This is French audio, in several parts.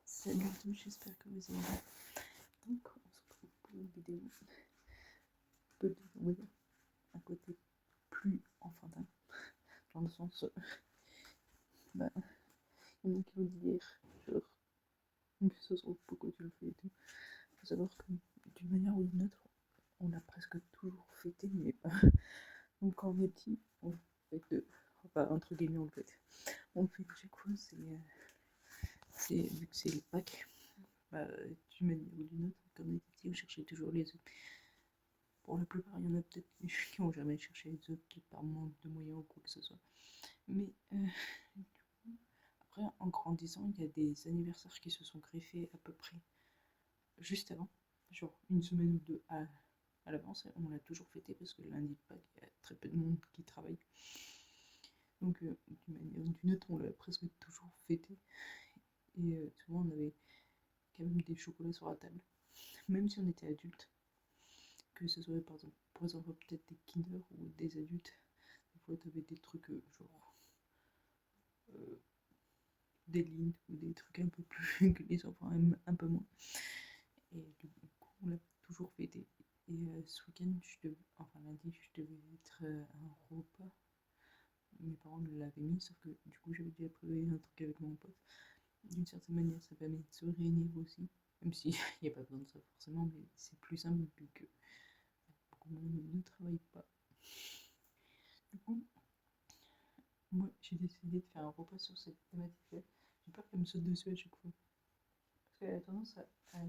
Salut à tous, j'espère que vous allez bien. Donc, on se retrouve pour une vidéo peut-être, on va dire, un côté plus enfantin, dans le sens, il y en a qui vont dire, genre, que ce soit pourquoi tu le fais et tout. Il faut savoir que d'une manière ou d'une autre, on l'a presque toujours fêté, mais donc quand on est petit, on fait enfin, entre guillemets, on le fait. On le fait chaque fois, vu que c'est le Pâques, d'une manière ou d'une autre, quand on était petit, on cherchait toujours les œufs. Pour la plupart, il y en a peut-être qui n'ont jamais cherché les œufs, peut-être par manque de moyens ou quoi que ce soit. Mais du coup, après, en grandissant, il y a des anniversaires qui se sont greffés à peu près juste avant, genre une semaine ou deux à l'avance. On l'a toujours fêté parce que le lundi de Pâques, il y a très peu de monde qui travaille. Donc, d'une manière ou d'une autre, on l'a presque toujours fêté. Et souvent, on avait quand même des chocolats sur la table, même si on était adulte. Que ce soit par exemple, pour les enfants, peut-être des Kinder ou des adultes. Des fois, tu avais des trucs genre des lignes ou des trucs un peu plus que les enfants aiment un peu moins. Et du coup, on l'a toujours fêté. Et ce week-end, enfin lundi, je devais être à un repas. Mes parents me l'avaient mis, sauf que du coup, j'avais déjà prévu un truc avec mon pote. D'une certaine manière, ça permet de se réunir aussi. Même s'il n'y a pas besoin de ça forcément, mais c'est plus simple vu que beaucoup de monde ne travaille pas. Du coup, moi, j'ai décidé de faire un repas sur cette thématique-là. J'ai peur qu'elle me saute dessus à chaque fois. Parce qu'elle a tendance à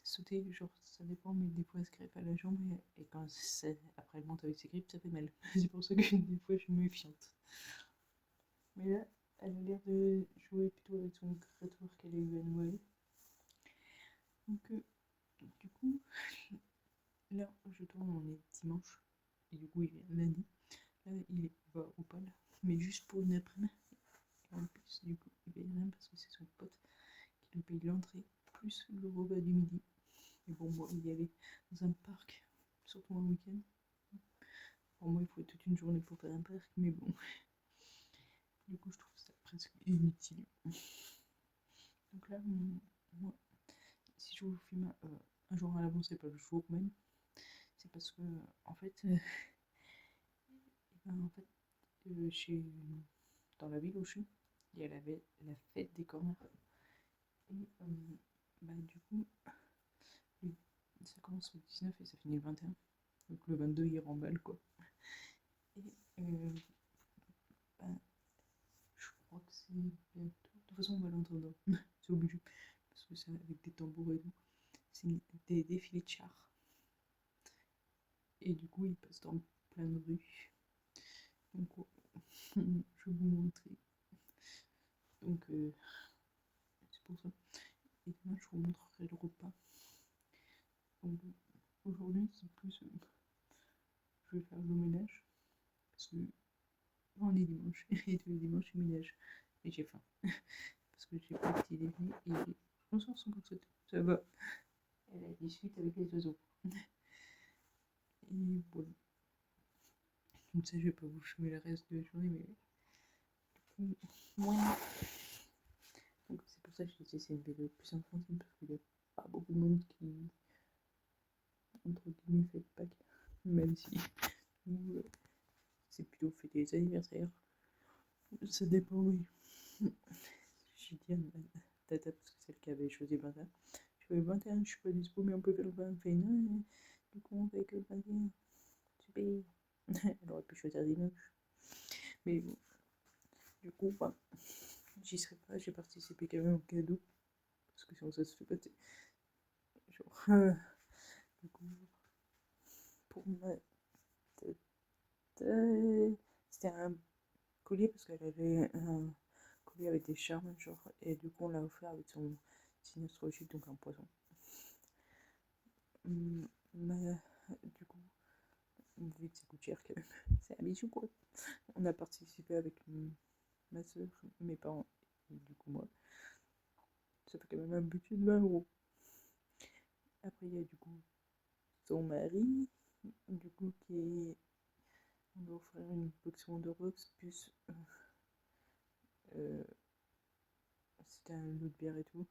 sauter, genre ça dépend, mais des fois elle se greffe à la jambe et quand après elle monte avec ses griffes, ça fait mal. C'est pour ça que des fois je suis méfiante. Mais là, elle a l'air de jouer plutôt avec son grattoir qu'elle a eu à Noël. Donc, du coup, là, je tourne, on est dimanche. Et du coup, il vient lundi. Là, il va au pal, mais juste pour une après-midi. Et en plus, du coup, il paye rien parce que c'est son pote qui lui paye l'entrée, plus le repas du midi. Et bon, moi, il y aller dans un parc, surtout un week-end. Pour moi, il faut toute une journée pour faire un parc, mais bon. Du coup, je trouve ça presque inutile. Donc là, moi, si je vous filme un jour à l'avance, c'est pas le jour même. C'est parce que, en fait, chez, dans la ville où je suis, il y a la fête des corners. Et du coup, ça commence le 19 et ça finit le 21. Donc le 22, il remballe quoi. Et bah, je crois que c'est bientôt. De toute façon, on va l'entendre. C'est obligé. Parce que c'est avec des tambours et tout. C'est des défilés de chars. Et du coup, ils passent dans plein de rues. Donc, je vais vous montrer. Donc, c'est pour ça. Et demain, je vous montrerai le repas. Donc, aujourd'hui, c'est plus. Je vais faire le ménage. Parce que on est dimanche. Et tous les dimanches, je ménage. Et j'ai faim. Parce que j'ai pas de petit déjeuner. Et bonsoir, 57. Ça va. Elle discute avec les oiseaux. Et voilà. Comme ça, je vais pas vous filmer le reste de la journée, mais voilà. Donc c'est pour ça que je dis c'est une vidéo plus enfantine, parce qu'il n'y a pas beaucoup de monde qui, entre guillemets, fait Pâques. Même si c'est plutôt fait des anniversaires. Ça dépend, oui. J'ai dit à ma tata, parce que c'est elle qui avait choisi le 21. Je fais le 21, je suis pas dispo, mais on peut faire le 20. Elle fait non, du coup on fait que le 21. Super. Elle aurait pu choisir dimanche. Mais bon, du coup, j'y serais pas, j'ai participé quand même au cadeau. Parce que sinon ça se fait pas. Genre, du coup, pour ma tête, c'était un collier parce qu'elle avait un collier avec des charmes, genre, et du coup on l'a offert avec son signe astrologique, donc un poisson. Du coup, vu que ça coûte cher quand même, c'est un bijou quoi. On a participé avec ma soeur, mes parents, et du coup moi. Ça fait quand même un budget de 20 €. Après, il y a du coup son mari, du coup, qui est. On doit offrir une box Wonderbox, plus. C'était un lot de bière et tout.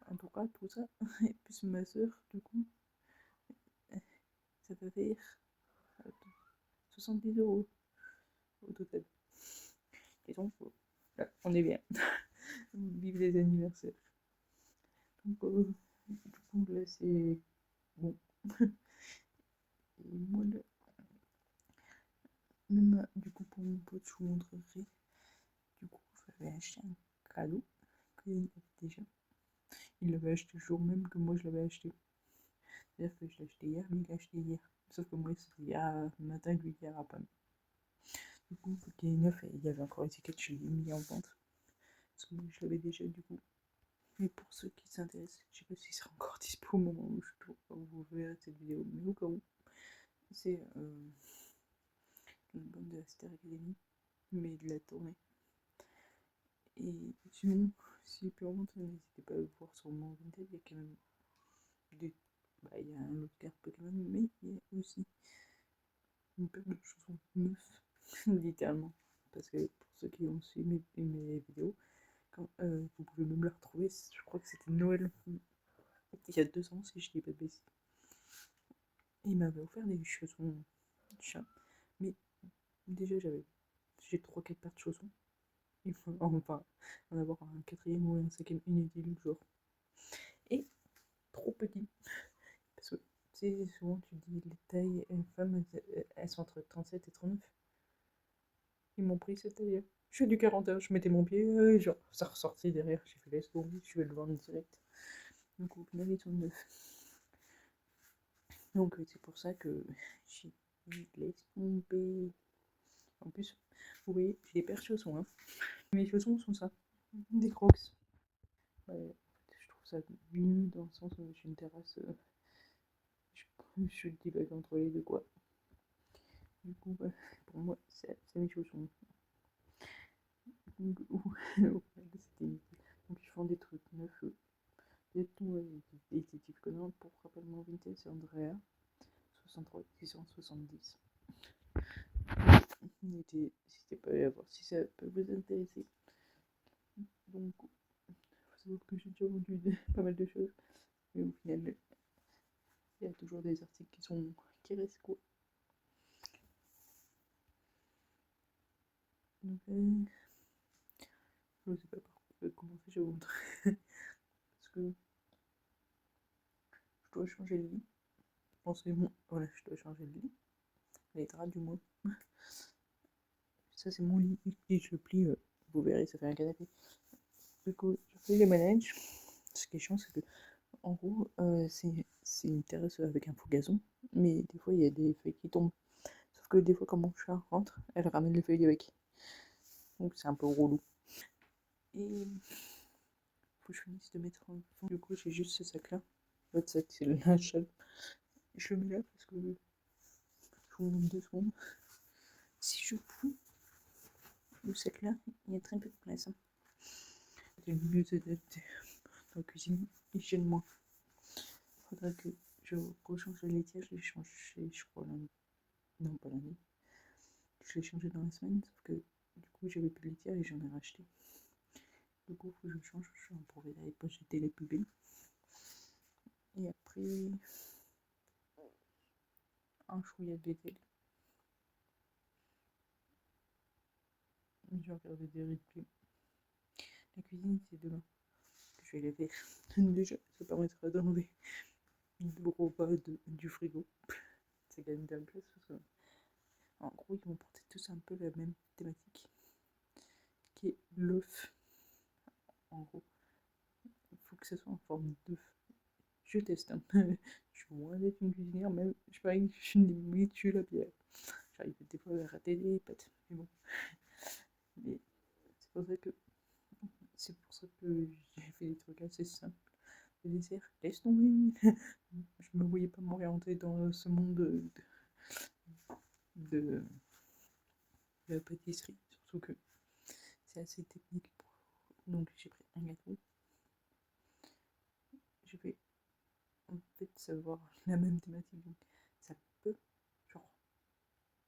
En tout cas, tout ça, et plus ma soeur, du coup, ça peut faire 70 € au total. Et donc, là, on est bien. Vive les anniversaires. Donc, du coup, là, c'est bon. Et moi, là, même, du coup, pour mon pote, je vous montrerai. Du coup, je lui avais acheté un cadeau qu'il avait déjà. Il l'avait acheté le jour même que moi, je l'avais acheté. C'est-à-dire que je l'ai acheté hier, lui, il l'a acheté hier. Sauf que moi, c'était hier matin, lui, hier après. Du coup, vu qu'il est neuf, et il y avait encore l'étiquette, je l'ai mis en vente. Parce que moi, je l'avais déjà, du coup. Mais pour ceux qui s'intéressent, je sais pas s'il sera encore dispo au moment où vous verrez cette vidéo, mais au cas où, c'est une bande de la Star Academy, mais de la tournée. Et sinon, si peut remonter, n'hésitez pas à le voir sur mon Vinted, il y a quand même des. Bah, il y a un autre carte Pokémon, mais il y a aussi une paire de chaussons neufs, littéralement. Parce que pour ceux qui ont suivi mes vidéos, vous pouvez même la retrouver, je crois que c'était Noël il y a 2 ans, si je dis pas de bêtises. Et il m'avait offert des chaussons chat, mais déjà j'ai 3-4 paires de chaussons. Il faut enfin en avoir un quatrième ou un cinquième inutile, genre. Et trop petit. Parce que tu sais, souvent tu dis les tailles femmes, elles sont entre 37 et 39. Ils m'ont pris cette taille. Je fais du 41, je mettais mon pied, genre ça ressortait derrière. J'ai fait laisse tomber, je vais le vendre direct. Donc au final, ils sont neufs. Donc c'est pour ça que j'ai dit laisse tomber. En plus, vous voyez, j'ai des paires de chaussons. Hein. Mes chaussons sont ça, des Crocs. Ouais, je trouve ça mieux dans le sens où j'ai une terrasse. Je divague entre les deux, quoi. Du coup, pour moi, c'est mes chaussons. Donc, donc, ils font des trucs neufs. Et tout, des titifs connards pour rappellement Vinted, c'est Andrea, 63 670. N'hésitez pas à voir si ça peut vous intéresser. Donc, il faut savoir que j'ai déjà vendu pas mal de choses. Mais au final, il y a toujours des articles qui restent quoi. Donc, je sais pas par quoi commencer, je vais vous montrer. Parce que je dois changer le lit. C'est bon, voilà, je dois changer le lit. Les draps du moins. Ça, c'est mon lit. Et je le plie, vous verrez, ça fait un canapé. Du coup, je fais les manèges. Ce qui est chiant, c'est que, en gros, c'est une terrasse avec un faux gazon. Mais des fois, il y a des feuilles qui tombent. Sauf que des fois, quand mon chat rentre, elle ramène les feuilles avec. Donc, c'est un peu relou. Et faut que je finisse de mettre en fond. Du coup, j'ai juste ce sac-là. L'autre sac, c'est le linge sale. Je le mets là parce que je vous montre 2 secondes. Si je fous le sac-là, il y a très peu de place. Hein. C'est le mieux adapté dans la cuisine et chez moi. Faudrait que je rechange la laitière. Je l'ai changé, je crois, lundi. Non, pas lundi. Je l'ai changé dans la semaine, sauf que du coup, j'avais plus de laitière et j'en ai racheté. Du coup, faut que je change. Je vais en profiter d'aller pas jeter les poubelles. Et après, un chouïa de vaisselle. Je vais regarder des replays. La cuisine, c'est demain que je vais les faire. Déjà, ça permettra d'enlever le gros bas du frigo. C'est quand même bien place parce que, en gros, ils vont porter tous un peu la même thématique qui est l'œuf. En gros, il faut que ça soit en forme d'œuf. Je teste. Hein. Je suis loin d'être une cuisinière, même je parie que je suis limite, je suis la bière. J'arrive des fois à rater des pâtes, mais bon. Mais c'est pour ça que j'ai fait des trucs assez simples. Les desserts, laisse tomber. Je me voyais pas m'orienter dans ce monde de la pâtisserie, surtout que c'est assez technique. Donc j'ai pris un gâteau. Je vais en fait savoir la même thématique. Donc ça peut genre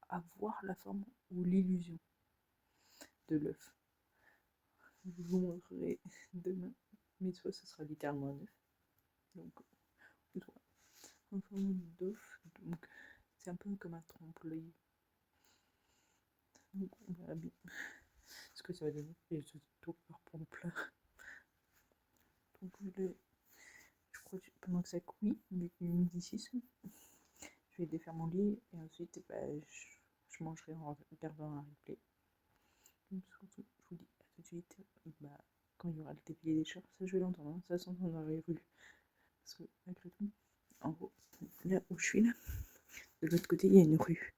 avoir la forme ou l'illusion de l'œuf. Je vous montrerai demain. mais soit ça sera littéralement neuf. Donc, soit en forme d'œuf. Donc, c'est un peu comme un trompe-l'œil. Donc, on verra bien ce que ça va donner. Et je tout pour plat. Donc, je crois que pendant que ça cuit, vu qu'il est midi 6, je vais défaire mon lit et ensuite je mangerai en regardant un replay. Donc, surtout, je vous dis à tout de suite. Quand il y aura le défilé des chars, ça je vais l'entendre, hein, ça s'entend dans les rues. Parce que malgré tout, en gros, là où je suis là, de l'autre côté il y a une rue.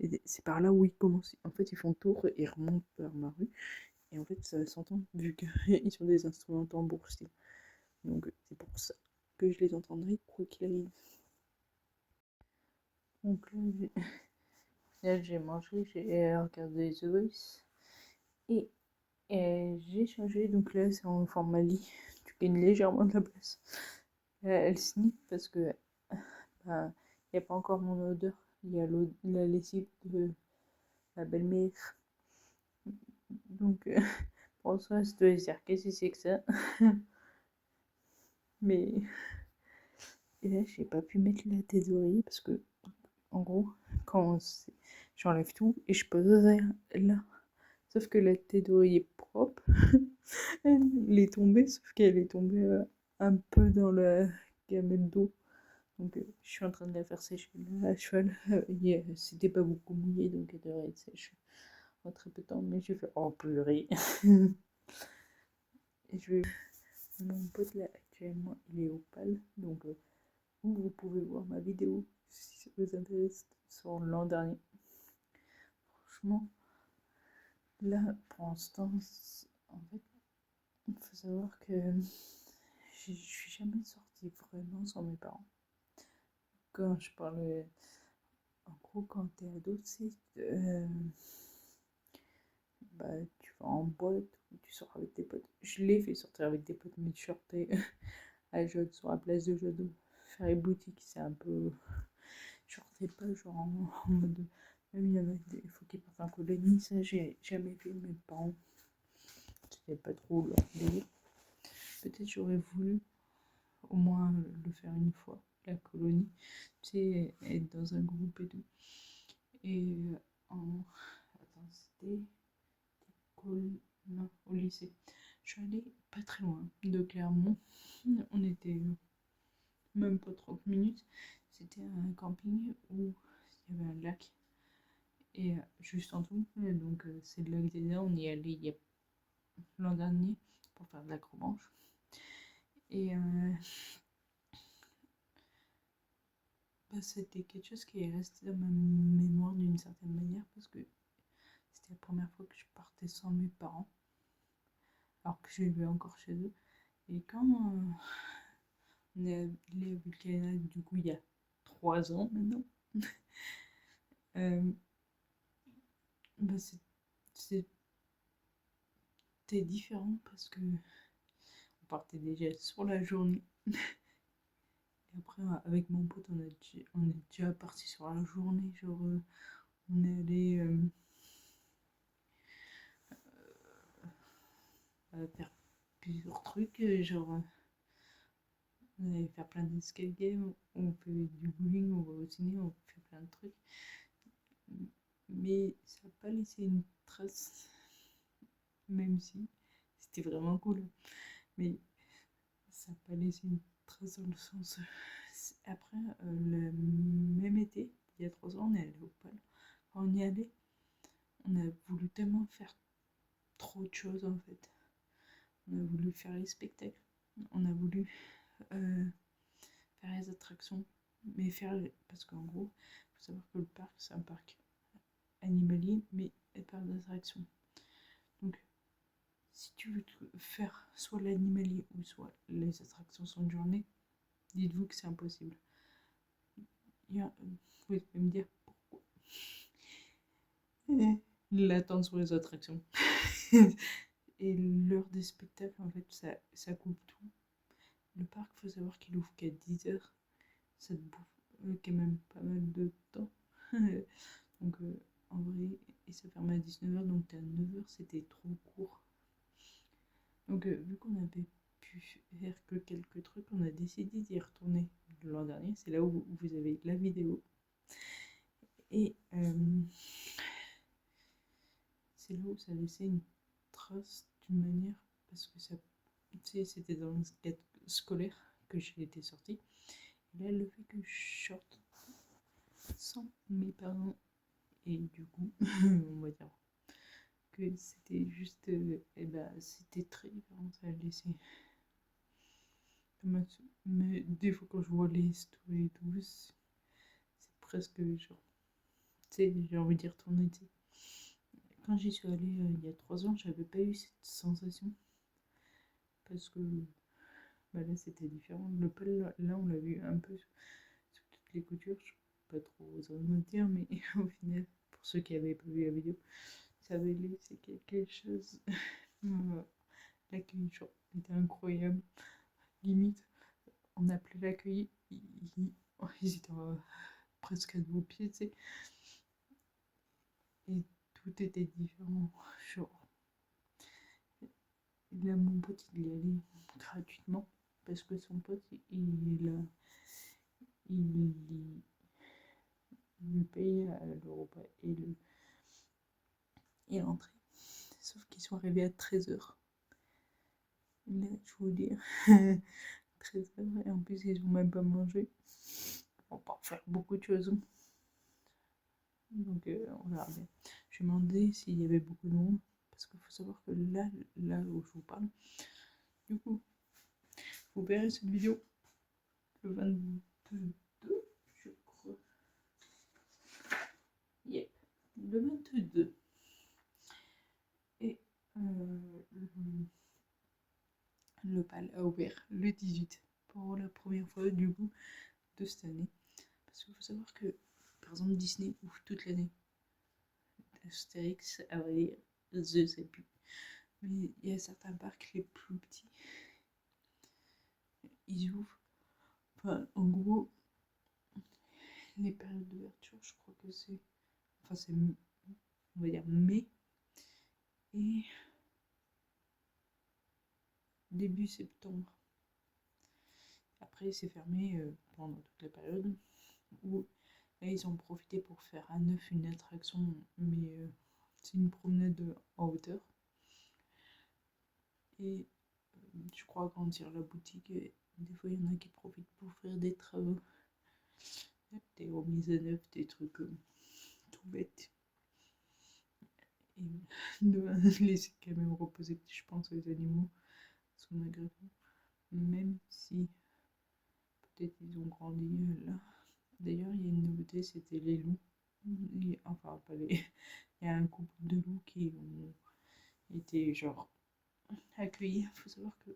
Et c'est par là où ils commencent. En fait, ils font le tour et ils remontent vers ma rue. Et en fait, ça s'entend vu qu'ils sont des instruments tambours style. Donc, c'est pour ça que je les entendrai quoi qu'il arrive. Donc là, j'ai mangé, j'ai regardé The Voice. Et j'ai changé. Donc là, c'est en format lit. Tu gagnes légèrement de la place. Elle sniffe parce que il n'y a pas encore mon odeur. Il y a la lessive de la belle-mère. Donc, pour ça, je dois dire qu'est-ce que c'est que ça. Mais et là, j'ai pas pu mettre la tête d'oreiller parce que, en gros, quand j'enlève tout et je pose là. Sauf que la tête d'oreiller propre, elle est tombée, sauf qu'elle est tombée un peu dans la gamelle d'eau. Donc, je suis en train de la faire sécher là, à cheval. C'était pas beaucoup mouillé, donc elle devrait être sèche en très peu de temps. Mais je vais faire oh purée. Et mon pote là, actuellement, il est au PAL. Donc, vous pouvez voir ma vidéo si ça vous intéresse sur l'an dernier. Franchement, là, pour l'instant, en fait, il faut savoir que je suis jamais sortie vraiment sans mes parents. Quand je parle, en gros, quand t'es ado, tu vas en boîte ou tu sors avec tes potes. Je l'ai fait sortir avec des potes, mais je sortais à Jeude, sur la place de Jeude, faire les boutiques, c'est un peu. Je sortais pas genre en mode. Même il y en a des fois qu'ils partent en colonie, ça j'ai jamais fait. Mes parents, c'était pas trop leur délire. Peut-être j'aurais voulu au moins le faire une fois, la colonie, tu sais, être dans un groupe et tout. Et attends, c'était non, au lycée. Je suis allée pas très loin de Clermont. On était même pas 30 minutes. C'était un camping où il y avait un lac. Et juste en dessous, donc c'est le lac des Nains. On y est allé l'an dernier pour faire de l'acrobranche. Et c'était quelque chose qui est resté dans ma mémoire d'une certaine manière parce que c'était la première fois que je partais sans mes parents, alors que je vivais encore chez eux. Et quand on est allé à Vulcana, du coup, il y a 3 ans maintenant, euh, c'était différent parce que on partait déjà sur la journée. Et après, avec mon pote, on est déjà parti sur la journée. Genre, on est allé faire plusieurs trucs. Genre, on allait faire plein d'escape games. On fait du bowling, on va au ciné, on fait plein de trucs. Mais ça n'a pas laissé une trace, même si c'était vraiment cool. Mais ça n'a pas laissé une trace dans le sens. Après, le même été, il y a 3 ans, on est allé au PAL. Quand on y allait, on a voulu tellement faire trop de choses en fait. On a voulu faire les spectacles, on a voulu faire les attractions, mais parce qu'en gros, il faut savoir que le parc, c'est un parc animalier, mais et parc d'attractions. Donc, si tu veux faire soit l'animalier ou soit les attractions sur une journée, dites-vous que c'est impossible. Vous pouvez me dire pourquoi. L'attente sur les attractions. Et l'heure des spectacles, en fait, ça coupe tout. Le parc, il faut savoir qu'il ouvre qu'à 10h. Ça te bouffe quand même pas mal de temps. Donc, en vrai, et ça ferme à 19h, donc à 9h, c'était trop court. Donc, vu qu'on avait pu faire que quelques trucs, on a décidé d'y retourner l'an dernier. C'est là où vous avez la vidéo. Et c'est là où ça laissait une trace d'une manière, parce que ça, tu sais, c'était dans le cadre scolaire que j'ai été sortie. Et là, le fait que je sorte sans mes parents, et du coup, on va dire que c'était juste, et ben, c'était très différent, ça a laissé. Mais des fois, quand je vois les stories et tout, c'est presque genre, tu sais, j'ai envie d'y retourner, tu sais. Quand j'y suis allée il y a 3 ans, j'avais pas eu cette sensation. Parce que bah là, c'était différent. Le pal, là, on l'a vu un peu sur toutes les coutures. Je ne peux pas trop oser me dire, mais au final, pour ceux qui n'avaient pas vu la vidéo, ça avait laissé quelque chose. L'accueil, genre, était incroyable. Limite, on appelait l'accueil, ils étaient presque à vos pieds, tu sais. Et tout était différent. Genre, là, mon pote, il y allait gratuitement parce que son pote, il lui paye le repas et l'entrée. Sauf qu'ils sont arrivés à 13h. Là, je vous dis, 13h, et en plus, ils n'ont même pas mangé. On va pas faire beaucoup de choses. Donc, on verra bien. Je lui ai demandé s'il y avait beaucoup de monde. Parce qu'il faut savoir que là où je vous parle, du coup, vous verrez cette vidéo le 22, je crois. Yep, le 22. Et le PAL a ouvert le 18 pour la première fois du coup de cette année. Parce qu'il faut savoir que, par exemple, Disney ouvre toute l'année. Astérix, à vrai dire, je sais plus. Mais il y a certains parcs les plus petits, ils ouvrent. Enfin, en gros, les périodes d'ouverture, je crois que c'est. Enfin, c'est. On va dire mai et début septembre. Après, c'est fermé pendant toute la période où là, ils ont profité pour faire à neuf une attraction, mais c'est une promenade en hauteur. Et je crois agrandir la boutique. Et des fois, il y en a qui profitent pour faire des travaux, des remises à neuf, des trucs tout bêtes. Et de laisser quand même reposer, je pense, les animaux sous malgré tout. Même si peut-être ils ont grandi là. D'ailleurs, il y a une nouveauté, c'était les loups. Enfin, pas les. Il y a un couple de loups qui ont été genre accueillis. Il faut savoir que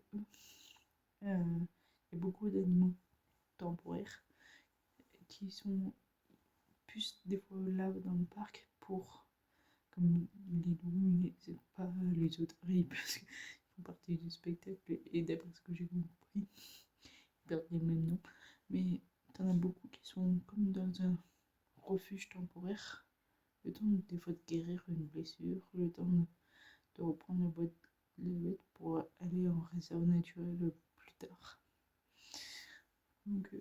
il y a beaucoup d'animaux temporaires qui sont plus des fois là dans le parc pour, comme les loups, c'est pas les autres parce qu'ils font partie du spectacle et d'après ce que j'ai compris, ils perdent le même nom. Mais t'en as beaucoup qui sont comme dans un refuge temporaire, le temps des fois de guérir une blessure, le temps de reprendre le bête pour aller en réserve naturelle plus tard. Donc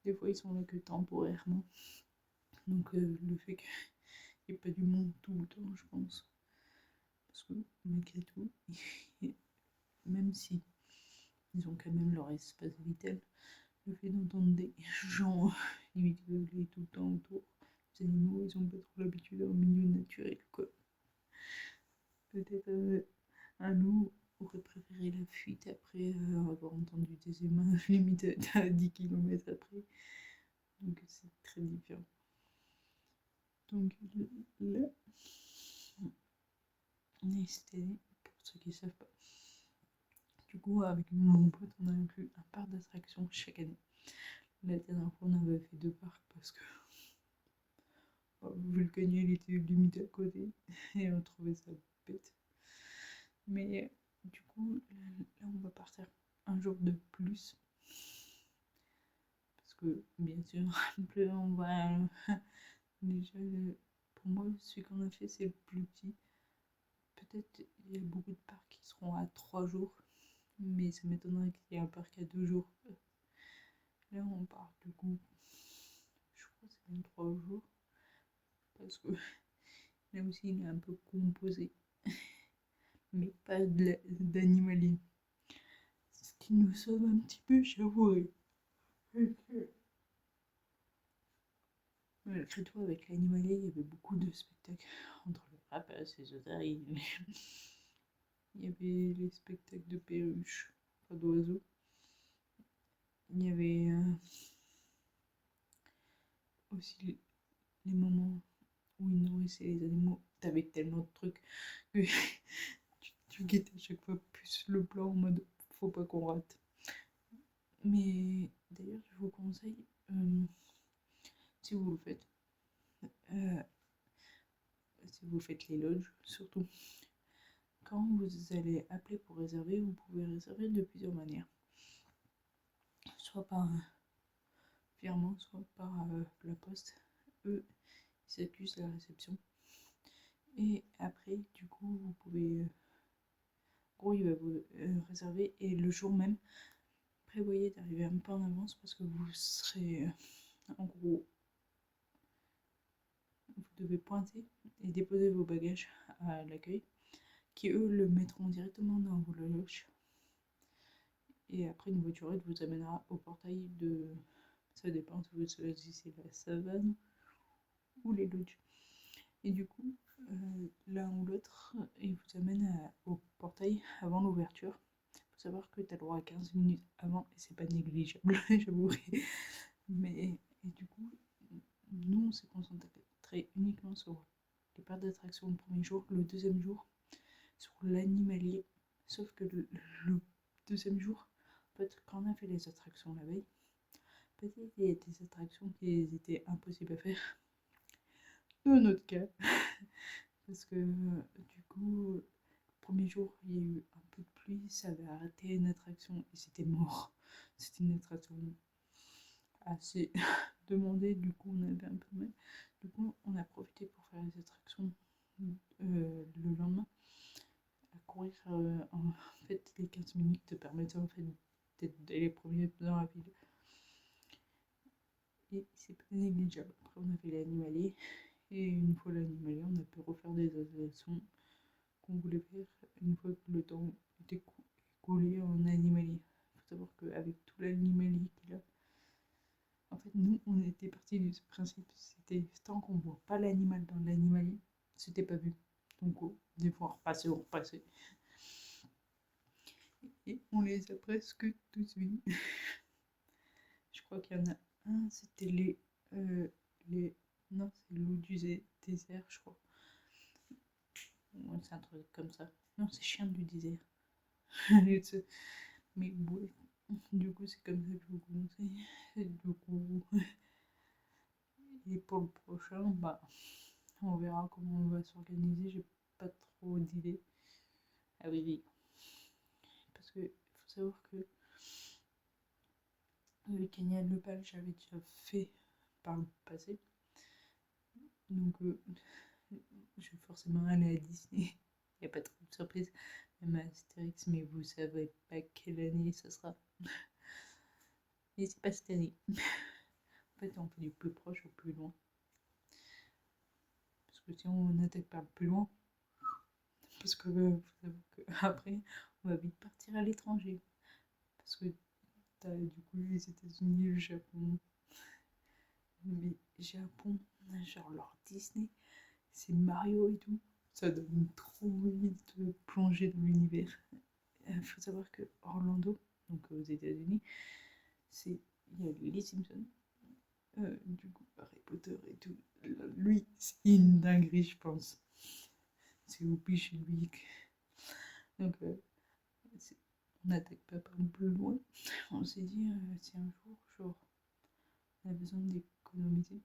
des fois ils sont là que temporairement. Donc le fait qu'il n'y ait pas du monde tout le temps, je pense. Parce que malgré tout, même si ils ont quand même leur espace vital, le fait d'entendre des gens limite gueuler tout le temps autour des animaux, ils ont pas trop l'habitude au milieu naturel, quoi. Peut-être un loup aurait préféré la fuite après avoir entendu des humains limite à 10 km après. Donc c'est très différent. Donc là, c'était pour ceux qui ne savent pas. Du coup, avec mon pote, on a inclus un parc d'attractions chaque année. La dernière fois, on avait fait 2 parcs parce que Vulcania, il était limite à côté et on trouvait ça bête. Mais du coup, là, on va partir un jour de plus. Parce que, bien sûr, on va. Déjà, pour moi, celui qu'on a fait, c'est le plus petit. Peut-être il y a beaucoup de parcs qui seront à 3 jours. mais ça m'étonnerait qu'il y ait un parc à 2 jours. Là, on part du coup, je crois que c'est même 3 jours, parce que là aussi, il est un peu composé, mais pas d'animalier. Ce qui nous sauve un petit peu, j'avouerai. Malgré tout, avec l'animalier, il y avait beaucoup de spectacles entre le rapace, les otaries. Il y avait les spectacles de perruches, enfin d'oiseaux. Il y avait aussi les moments où ils nourrissaient les animaux. T'avais tellement de trucs que tu guettais à chaque fois plus le plan en mode faut pas qu'on rate. Mais d'ailleurs, je vous conseille, si vous le faites, euh, si vous faites les lodges, surtout, quand vous allez appeler pour réserver, vous pouvez réserver de plusieurs manières. Soit par virement, soit par la poste. Eux, ils s'accusent la réception. Et après, du coup, vous pouvez. En gros, il va vous réserver et le jour même, prévoyez d'arriver un peu en avance parce que vous serez. En gros, vous devez pointer et déposer vos bagages à l'accueil qui, eux, le mettront directement dans vos loges. Et après, une voiturette vous amènera au portail de. Ça dépend si vous choisissez la savane ou les lodges. Et du coup, l'un ou l'autre, il vous amène au portail avant l'ouverture. Il faut savoir que tu as le droit à 15 minutes avant et c'est pas négligeable, j'avoue. Mais et du coup, nous on s'est concentré uniquement sur les parcs d'attraction le premier jour, le deuxième jour sur l'animalier. Sauf que le deuxième jour, en fait, quand on a fait les attractions la veille, peut-être il y a des attractions qui étaient impossibles à faire. Dans notre cas, parce que du coup, le premier jour, il y a eu un peu de pluie, ça avait arrêté une attraction et c'était mort. C'était une attraction assez demandée, du coup, on avait un peu de mal. Du coup, on a profité pour faire les attractions le lendemain, à courir. En fait, les 15 minutes te permettaient en fait d'être les premiers dans la ville. Et c'est pas négligeable. Après, on a fait l'animalier. Et une fois l'animalier, on a pu refaire des attractions qu'on voulait faire une fois que le temps était écoulé en animalier. Il faut savoir qu'avec tout l'animalier qu'il a, en fait, nous, on était partis du principe, c'était tant qu'on voit pas l'animal dans l'animalier, c'était pas vu. Donc, des fois, on repassait. Et on les a presque tous vus. Je crois qu'il y en a un, c'était les non, c'est loup du désert, je crois. Ouais, c'est un truc comme ça. Non, c'est chien du désert. Mais ouais, du coup, c'est comme ça que je vous conseille. Et du coup, et pour le prochain, bah, on verra comment on va s'organiser. J'ai pas trop d'idées à vrai dire. Parce qu'il faut savoir que le Canyon Local, j'avais déjà fait par le passé. Donc, je vais forcément aller à Disney. Il n'y a pas trop de surprise. Même à Astérix, mais vous savez pas quelle année ça sera. Et c'est pas cette année. En fait, on fait du plus proche au plus loin. Parce que si on attaque par le plus loin, parce que vous savez qu'après, on va vite partir à l'étranger. Parce que t'as du coup les États-Unis, le Japon. Mais Japon, genre leur Disney, c'est Mario et tout. Ça donne trop envie de plonger dans l'univers. Il faut savoir que Orlando, donc aux États-Unis, il y a les Simpsons, du coup Harry Potter et tout. Lui, c'est une dinguerie, je pense. C'est Whoopi chez lui. Donc, on n'attaque pas par le plus loin. On s'est dit, si un jour, genre, on a besoin d'économiser,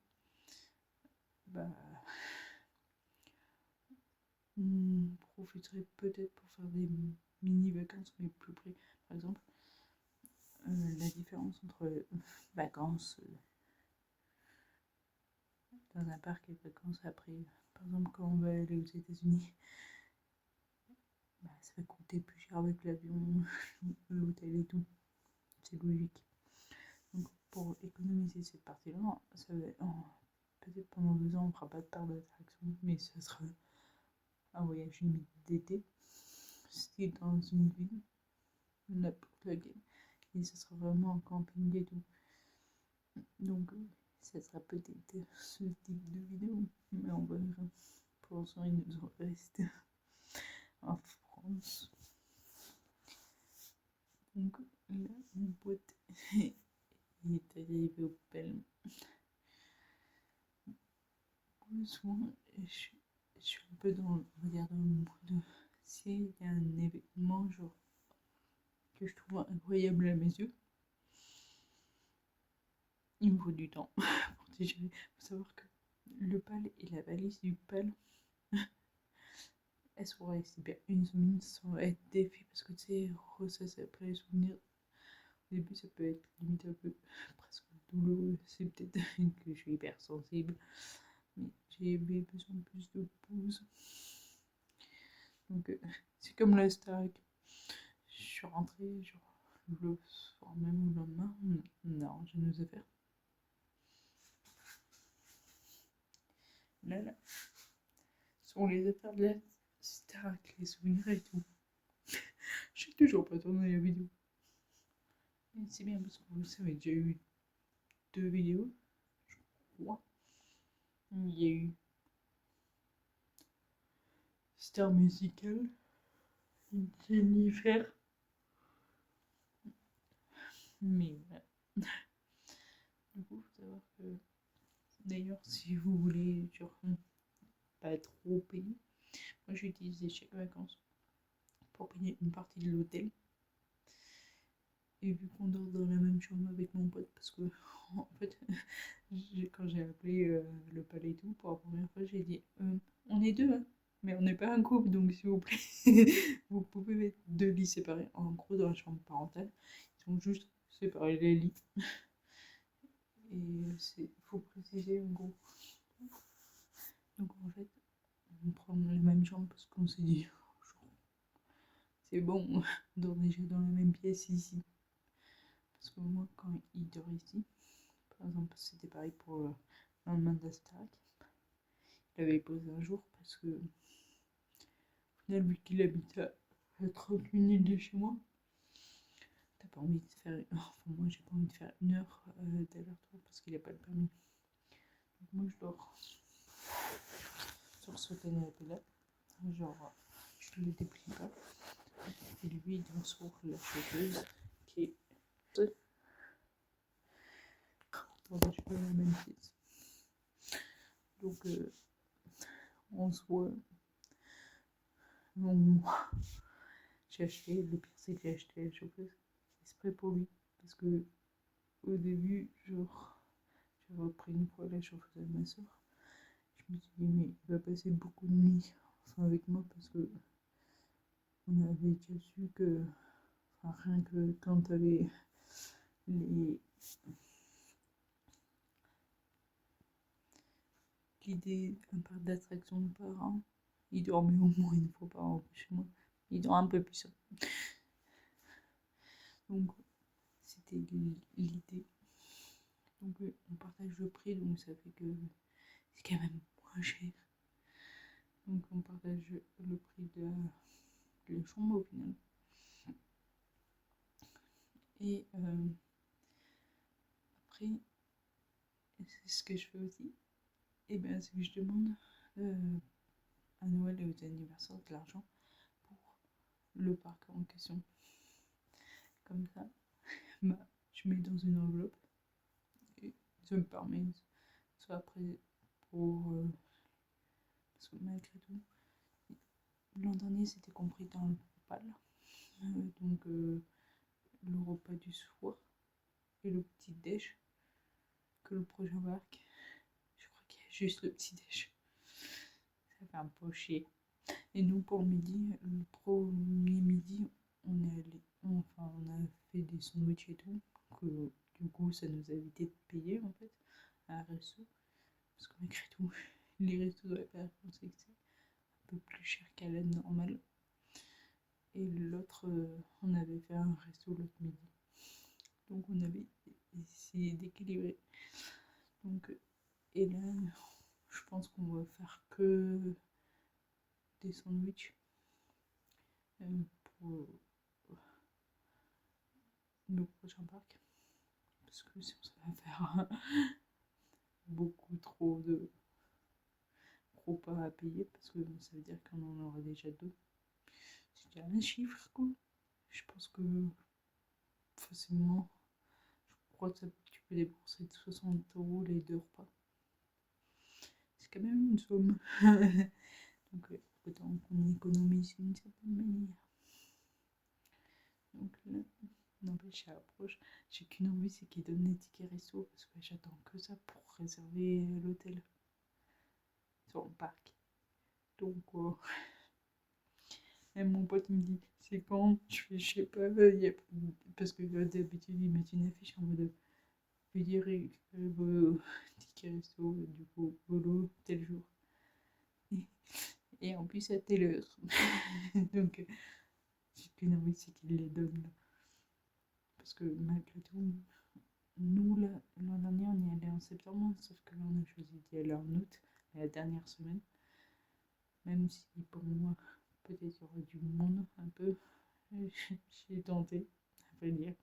bah, on profiterait peut-être pour faire des mini-vacances, mais plus près. Par exemple, la différence entre vacances dans un parc et vacances après. Par exemple, quand on va aller aux États-Unis, bah, ça va coûter plus cher avec l'avion, l'hôtel et tout. C'est logique. Donc pour économiser cette partie-là, ça va peut-être pendant 2 ans on fera pas de part d'attraction, mais ça sera un voyage limite d'été, style dans une ville, n'importe laquelle, et ça sera vraiment un camping et tout. Donc ça sera peut-être ce type de vidéo, mais on verra. Pour l'instant, il nous en reste en France. Donc là, mon pote il est arrivé au Palme. Pour le soin, je suis un peu dans, on va dire, dans le mood. S'il y a un événement genre que je trouve incroyable à mes yeux, il me faut du temps pour digérer. Il faut savoir que le PAL et la valise du PAL, elles sont restées bien une semaine sans être défaites parce que tu sais, ressasser après les souvenirs. Au début, ça peut être limite un peu presque douloureux. C'est peut-être que je suis hypersensible, mais j'ai besoin de plus de pause. Donc, c'est comme la Starac. Je suis rentrée, genre, le soir même ou le lendemain. Non, j'ai nos affaires. Là, sont les affaires de la Starac, les souvenirs et tout. Je suis toujours pas tourné la vidéo. Mais c'est bien parce que vous savez, déjà eu 2 vidéos, je crois. Il y a eu Star Musical, Jennifer. Mais voilà. Du coup, faut savoir que. D'ailleurs, si vous voulez, genre, pas trop payer, moi j'utilise les chèques vacances pour payer une partie de l'hôtel. Et vu qu'on dort dans la même chambre avec mon pote, parce que en fait, quand j'ai appelé le palais et tout, pour la première fois, j'ai dit on est deux, hein, mais on n'est pas un couple, donc s'il vous plaît, vous pouvez mettre 2 lits séparés. En gros, dans la chambre parentale, ils sont juste séparés les lits. Et il faut préciser en gros. Donc en fait, on prend la même chambre parce qu'on s'est dit c'est bon, on dort déjà dans la même pièce ici. Parce que moi, quand il dort ici, par exemple, c'était pareil pour le lendemain de la Starac, il avait posé un jour parce que, au final, vu qu'il habite à 30 minutes de chez moi, t'as pas envie de faire. Enfin, moi, j'ai pas envie de faire 1 heure d'aller-retour parce qu'il a pas le permis. Donc, moi, je dors sur ce canapé-là. Genre, je le déplie pas. Et lui, il dort sur la chauffeuse qui est. On va pas la même pièce. Donc, on se voit. J'ai acheté, le pire c'est que j'ai acheté la chauffeuse exprès pour lui. Parce que au début, genre, j'avais repris une fois la chauffeuse de ma soeur. Je me suis dit, mais il va passer beaucoup de nuits enfin, avec moi parce que on avait déjà su que, enfin, rien que quand t'avais les l'idée d'un parc d'attraction de parents, il dormait au moins une fois par an chez moi. Il dort un peu plus. Donc, c'était l'idée. Donc, on partage le prix, donc ça fait que c'est quand même moins cher. Donc, on partage le prix de la chambre au final. Et après, c'est ce que je fais aussi. Et bien, c'est que je demande à Noël et aux anniversaires de l'argent pour le parc en question. Comme ça, bah, je mets dans une enveloppe et ça me permet, soit après pour. Parce que malgré tout, l'an dernier c'était compris dans le PAL. Donc le repas du soir et le petit déj que le prochain parc. Je crois qu'il y a juste le petit déj. Ça fait un peu chier. Et nous, pour le midi, le premier midi, on est allé, enfin, on a fait des sandwichs et tout. Que, du coup, ça nous a évité de payer en fait à un resto. Parce que malgré tout, les restos de la on sait que c'est un peu plus cher qu'à la normale. Et l'autre, on avait fait un resto l'autre midi. Donc on avait essayé d'équilibrer. Donc, et là, je pense qu'on va faire que des sandwichs pour le prochain parc. Parce que sinon ça va faire beaucoup trop de repas à payer. Parce que ça veut dire qu'on en aura déjà deux. C'est déjà un chiffre, quoi. Je pense que facilement, je crois que tu peux débourser 60 € les deux repas. C'est quand même une somme. Donc, autant qu'on économise d'une certaine manière. Donc là, n'empêche, ça approche. J'ai qu'une envie, c'est qu'ils donnent les tickets resto parce que j'attends que ça pour réserver l'hôtel sur le parc. Donc, même mon pote me dit, c'est quand? Je sais pas, parce que d'habitude, ils mettent une affiche en mode, veuillez récupérer vos tickets resto, du coup, volo, tel jour. Et en plus, à telle heure. Donc, j'ai qu'une envie, c'est qu'ils les donnent là. Parce que malgré tout, nous, l'an dernier, on y allait en septembre, sauf que là, on a choisi d'y aller en août, la dernière semaine. Même si pour moi, peut-être il y aura du monde un peu, j'ai tenté, à vrai dire.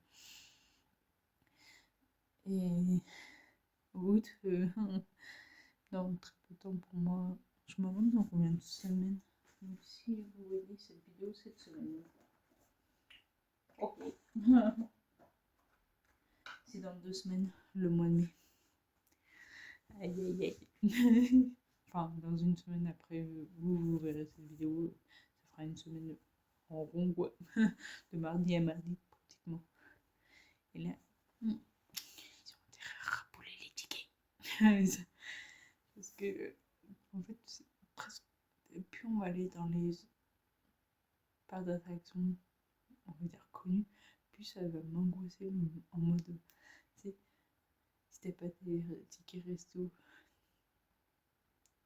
Et août, dans très peu de temps pour moi, je me demande dans combien de semaines. Donc, si vous voyez cette vidéo cette semaine. Ok. C'est dans 2 semaines, le mois de mai. Aïe aïe aïe. Enfin, dans une semaine après, vous verrez cette vidéo. Ça fera une semaine en rond, quoi. De mardi à mardi, pratiquement. Et là, ils ont intérêt à rapouler les tickets. Parce que, en fait, c'est presque. Plus on va aller dans les parcs d'attractions, on va dire connues, plus ça va m'angoisser en mode. Tu sais, si t'as pas tes tickets resto,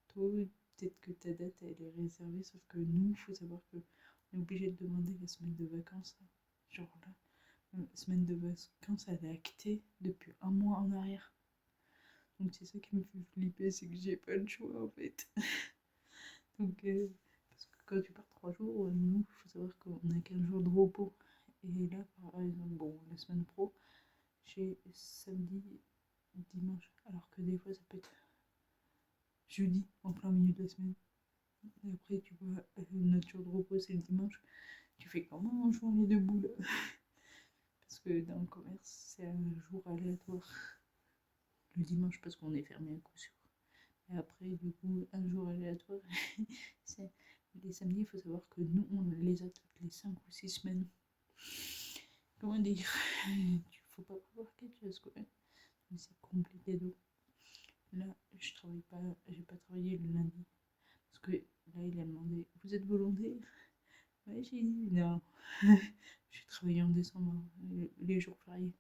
toi, peut-être que ta date elle est réservée, sauf que nous, il faut savoir que on est obligé de demander la semaine de vacances. Genre là, la semaine de vacances, elle est actée depuis un mois en arrière. Donc c'est ça qui me fait flipper, c'est que j'ai pas le choix en fait. Donc, parce que quand tu pars 3 jours, nous, il faut savoir qu'on a 15 jours de repos. Et là, par exemple, bon, la semaine pro, j'ai samedi, dimanche, alors que des fois ça peut être jeudi, en plein milieu de la semaine. Et après, tu vois, notre jour de repos, c'est le dimanche. Tu fais comment en jouant les deux boules? Parce que dans le commerce, c'est un jour aléatoire. Le dimanche, parce qu'on est fermé à coup sûr. Et après, du coup, un jour aléatoire, c'est les samedis. Il faut savoir que nous, on les a toutes les 5 ou 6 semaines. Comment dire? Il faut pas prévoir quelque chose, quoi. Mais c'est compliqué d'eau. Là, je travaille pas, j'ai pas travaillé le lundi. Parce que là, il a demandé, vous êtes volontaire? Ouais, j'ai dit non. J'ai travaillé en décembre, les jours fériés.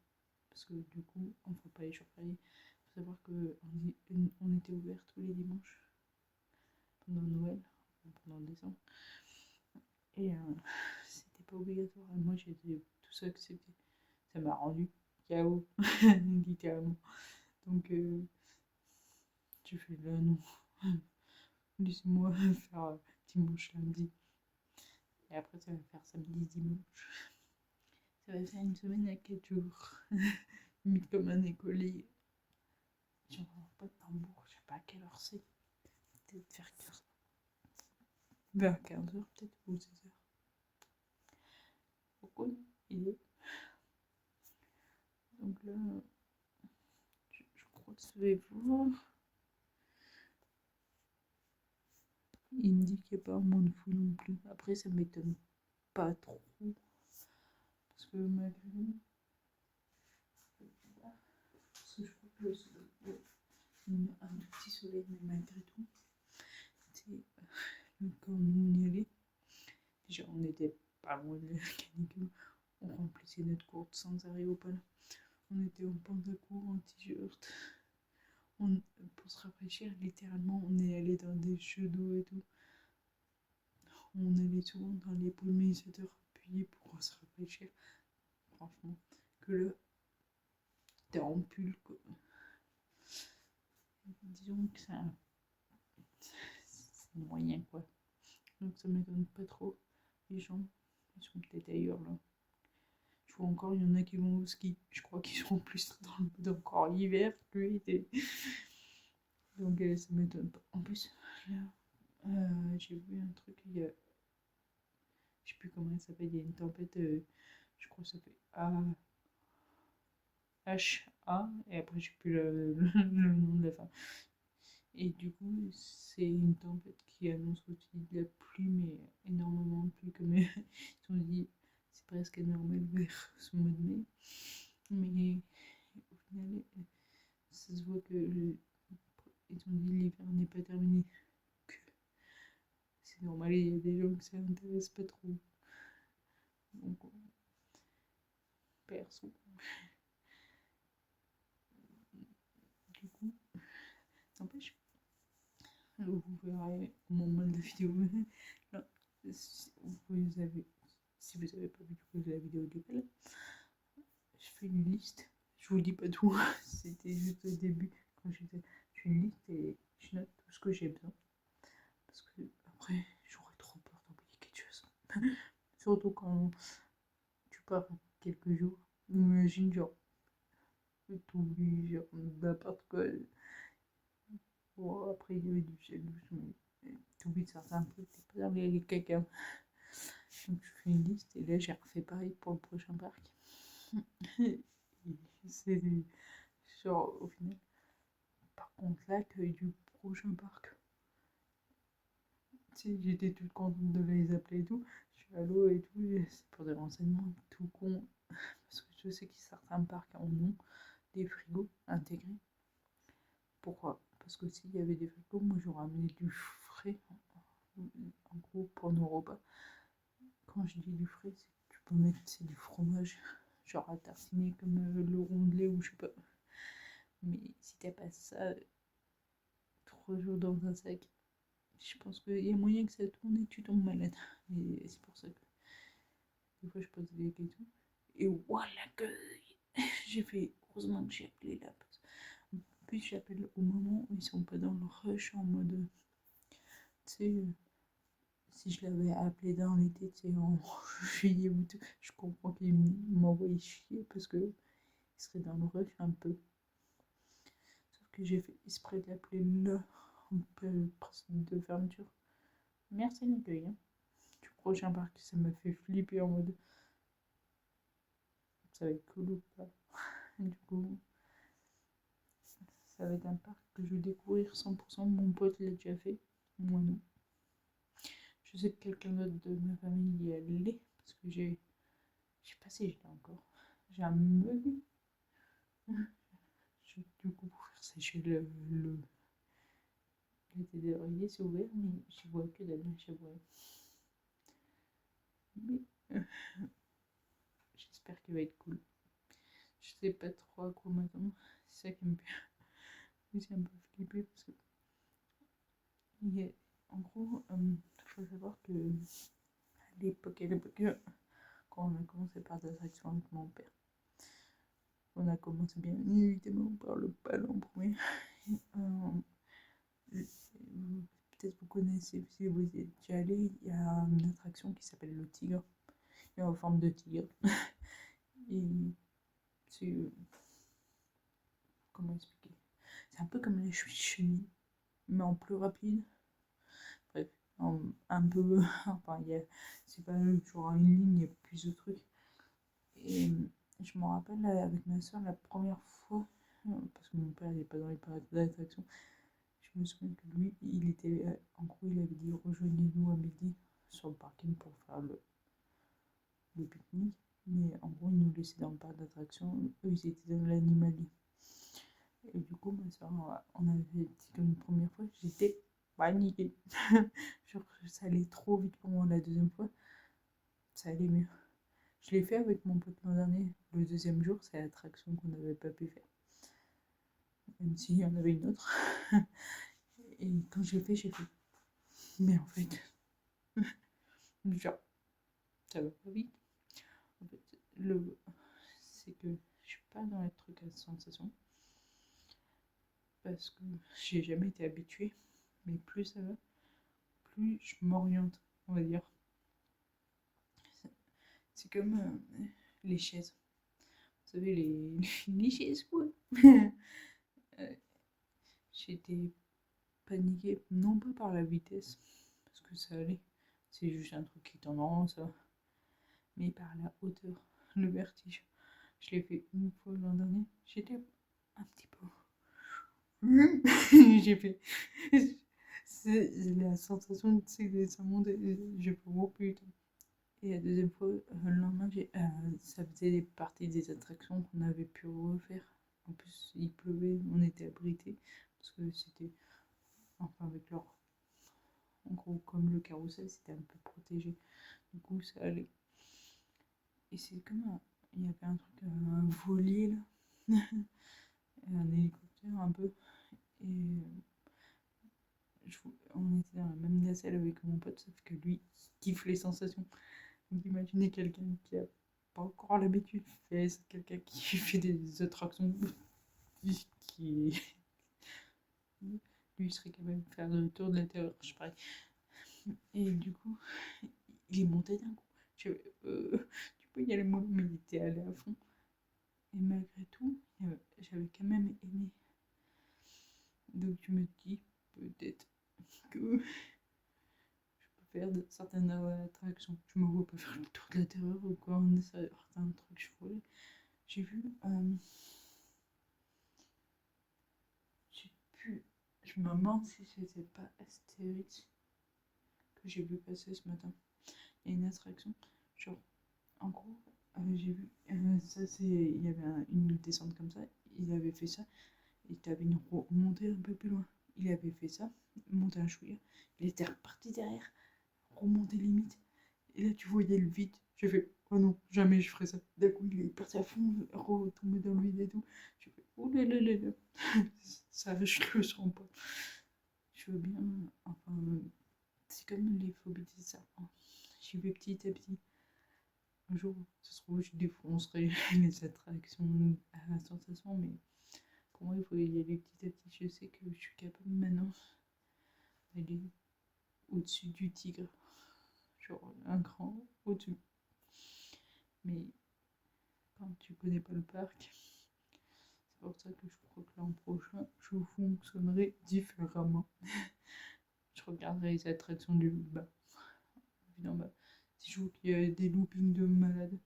Parce que du coup, on ne fait pas les jours fériés. Il faut savoir qu'on était ouvert tous les dimanches pendant Noël, pendant décembre. Et c'était pas obligatoire. Et moi, j'ai tout ça accepté. Ça m'a rendu KO, littéralement. Donc, tu fais là, non. Laissez-moi faire dimanche, lundi. Et après, ça va faire samedi, dimanche. Ça va faire une semaine à 4 jours. Limite comme un écolier. J'en pas de tambour, je sais pas à quelle heure c'est. Peut-être vers 15h peut-être, ou 16h. Pourquoi il est. Donc là, je crois que je vais voir. Il me dit qu'il n'y a pas vraiment de fou non plus. Après, ça m'étonne pas trop. Parce que malgré tout, parce que je crois que un tout petit soleil, mais malgré tout, quand on y allait, déjà on était pas loin de la canicule, on remplissait notre courte sans arrêt au palais. On était en pantacourt, en t-shirt. Pour se rafraîchir, littéralement, on est allé dans des jeux d'eau et tout. On allait souvent dans les pollinisateurs habillé pour se rafraîchir. Franchement, que là, t'es en pull, quoi. Disons que c'est moyen, quoi. Donc ça m'étonne pas trop. Les gens, ils sont peut-être ailleurs, là. Je vois encore, il y en a qui vont au ski. Je crois qu'ils seront plus dans encore l'hiver que l'été. Donc ça m'étonne pas. En plus, là, j'ai vu un truc, il y a... Je sais plus comment ça s'appelle, il y a une tempête, je crois que ça fait HA, et après je sais plus le nom de la fin. Et du coup, c'est une tempête qui annonce aussi de la pluie, mais énormément de pluie, comme ils ont dit, c'est presque anormal vers ce mois de mai. Mais au final, ça se voit que ils ont dit l'hiver n'est pas terminé. Que c'est normal, il y a des gens que ça n'intéresse pas trop. Donc, perso. Du coup, n'empêche, vous verrez au moment de la vidéo. Là, vous avez, si vous n'avez pas vu du coup la vidéo du bel, je fais une liste. Je vous dis pas tout, c'était juste au début quand je fais une liste et je note tout ce que j'ai besoin. Parce que après, j'aurais trop peur d'oublier quelque chose. Surtout quand tu pars quelques jours. Imagine, genre, t'oublies, genre, n'importe quoi. Bon, après, il y avait du gel douche, mais t'oublies certains trucs, t'es pas allé avec quelqu'un. Donc, je fais une liste et là, j'ai refait pareil pour le prochain parc. C'est genre, au final. Par contre, l'accueil du prochain parc, tu sais, j'étais toute contente de les appeler et tout. Je suis à l'eau et tout, et c'est pour des renseignements tout con. Parce que je sais que certains parcs en ont des frigos intégrés. Pourquoi? Parce que s'il y avait des frigos, moi j'aurais amené du frais, en gros, pour nos repas. Quand je dis du frais, c'est que tu peux mettre du fromage, genre à tartiner comme le rondelet ou je sais pas. Mais si t'as pas ça, 3 jours dans un sac, je pense qu'il y a moyen que ça tourne et que tu tombes malade. Et c'est pour ça que des fois je pose des questions. Et voilà que j'ai fait, heureusement que j'ai appelé là. Puis j'appelle au moment où ils sont pas dans le rush en mode, tu sais, si je l'avais appelé dans l'été, tu sais, en juillet ou tout, je comprends qu'il m'envoie chier parce que il serait dans le rush un peu. Sauf que j'ai fait exprès d'appeler là, un peu principe de fermeture. Merci l'accueil, hein. Du prochain parc, ça m'a fait flipper en mode, ça va être cool ou pas. Du coup, ça va être un parc que je vais découvrir 100%. Mon pote l'a déjà fait, moi non. Je sais que quelqu'un d'autre de ma famille y est allé parce que je sais pas si je l'ai encore. J'ai un menu. Du coup, pour faire sécher l'été d'oreiller, c'est ouvert, mais je vois que dalle, je vois. Mais j'espère qu'il va être cool. Je sais pas trop à quoi m'attendre. C'est ça qui me fait un peu flipper parce que en gros, il faut savoir que à l'époque, quand on a commencé par des attractions avec mon père, on a commencé bien évidemment par le bal en premier. Peut-être vous connaissez, si vous y êtes déjà allé, il y a une attraction qui s'appelle le tigre. Il est en forme de tigre. Et c'est. Comment expliquer? C'est un peu comme les chenilles, mais en plus rapide. Bref, un peu. Enfin, c'est pas genre une ligne, il y a plus de trucs. Et je me rappelle avec ma soeur la première fois, parce que mon père n'est pas dans les parcs d'attraction, je me souviens que lui, il était, en gros, il avait dit rejoignez-nous à midi sur le parking pour faire le pique-nique. Mais en gros, ils nous laissaient dans le parc d'attraction, eux, ils étaient dans l'animalier. Et du coup, ma soeur, on avait dit comme une première fois, j'étais paniquée. Genre, ça allait trop vite pour moi la deuxième fois, ça allait mieux. Je l'ai fait avec mon pote l'an dernier. Le deuxième jour, c'est l'attraction qu'on n'avait pas pu faire. Même s'il y en avait une autre. Et quand j'ai fait. Mais en fait, genre, ça va pas vite. c'est que je suis pas dans les trucs à sensation parce que j'ai jamais été habituée, mais plus ça va, plus je m'oriente, on va dire. C'est comme les chaises. Vous savez, les chaises, quoi. J'étais paniquée, non pas par la vitesse, parce que ça allait, c'est juste un truc qui est tendance, ça, mais par la hauteur, le vertige. Je l'ai fait une fois l'an dernier, j'étais un petit peu. J'ai fait. C'est la sensation, c'est que ça monte, j'ai fait oh putain. Et la deuxième fois, le lendemain, ça faisait partie des attractions qu'on avait pu refaire. En plus, il pleuvait, on était abrités, parce que c'était, enfin, avec leur. En gros, comme le carrousel, c'était un peu protégé. Du coup, ça allait. Et c'est comme il y avait un truc, un voilier là, un hélicoptère un peu. Et on était dans la même nacelle avec mon pote, sauf que lui, il kiffe les sensations. Donc imaginez quelqu'un qui a pas encore l'habitude, c'est quelqu'un qui fait des attractions qui lui serait capable de faire le tour de la Terre, je sais. Et du coup, il est monté d'un coup. Je, tu peux y aller moi, mais il était allé à fond. Et malgré tout, j'avais quand même aimé. Donc je me dis peut-être que je peux faire certaines attractions. Je me vois pas faire le tour de la terreur ou quoi, on essaie certains trucs, je ferais. J'ai vu, j'ai pu, je me demande si c'était pas Astérix que j'ai vu passer ce matin. Il y a une attraction, genre, en gros, j'ai vu, ça c'est, il y avait une descente comme ça, il avait fait ça, et t'avais une montée un peu plus loin. Il avait fait ça, monté un chouïa, il était reparti derrière, remonté limite, et là tu voyais le vide. J'ai fait, oh non, jamais je ferais ça. D'un coup, il est parti à fond, retombé dans le vide et tout. J'ai fait, oh là là là là, ça je le sens pas. Je veux bien, enfin, c'est comme les phobies des serpents. J'y vais petit à petit. Un jour, ça se trouve, je défoncerai les attractions à la sensation, mais pour moi, il faut y aller petit à petit. Je sais que je suis capable maintenant d'aller au-dessus du tigre, genre un cran au-dessus. Mais quand tu connais pas le parc, c'est pour ça que je crois que l'an prochain, je fonctionnerai différemment. Je regarderai les attractions du bas. En bas. Si je vois qu'il y a des loopings de malades,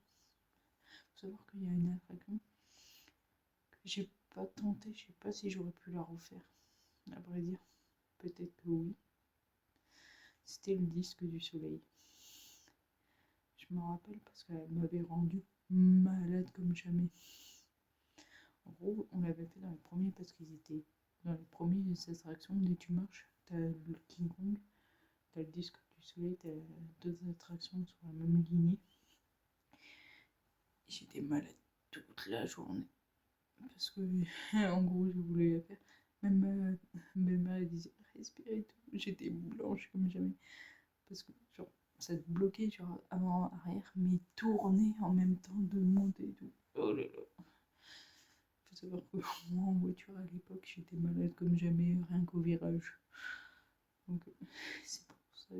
faut savoir qu'il y a une attraction que j'ai pas tenté, je sais pas si j'aurais pu la refaire. À vrai dire, peut-être que oui. C'était le disque du soleil. Je me rappelle parce qu'elle m'avait rendu malade comme jamais. En gros, on l'avait fait dans les premiers parce qu'ils étaient dans les premières attractions. Dès que tu marches, t'as le King Kong, t'as le disque du soleil, t'as deux attractions sur la même lignée. J'étais malade toute la journée parce que, en gros, je voulais la faire. Même ma mère elle disait respire et tout. J'étais blanche comme jamais parce que genre ça te bloquait genre avant arrière mais tourner en même temps de monter et tout. Oh là là. Faut savoir que moi en voiture à l'époque j'étais malade comme jamais rien qu'au virage. Donc c'est pour ça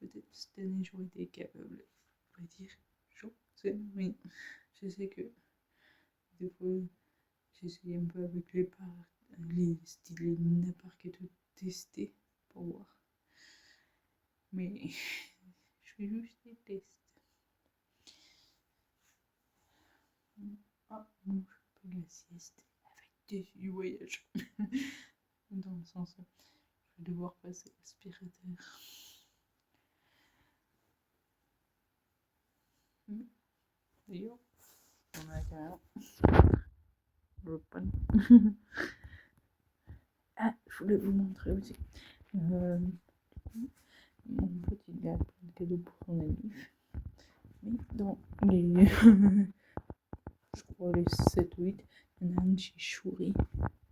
peut-être cette année j'aurais été capable. On va dire j'en sais rien. Je sais que des fois j'essaye un peu avec les parcs, les styles Luna Park et tout tester pour voir. Mais je fais juste des tests. Ah, bon, je fais la sieste avec du voyage. Dans le sens, je vais devoir passer l'aspirateur. D'ailleurs, on a carrément. Je veux pas. Ah, je voulais vous montrer aussi. Du coup, mon pote il a pris le cadeau pour son anniv. Mais dans les. Je crois les 7 ou 8, il y en a un que j'ai chouri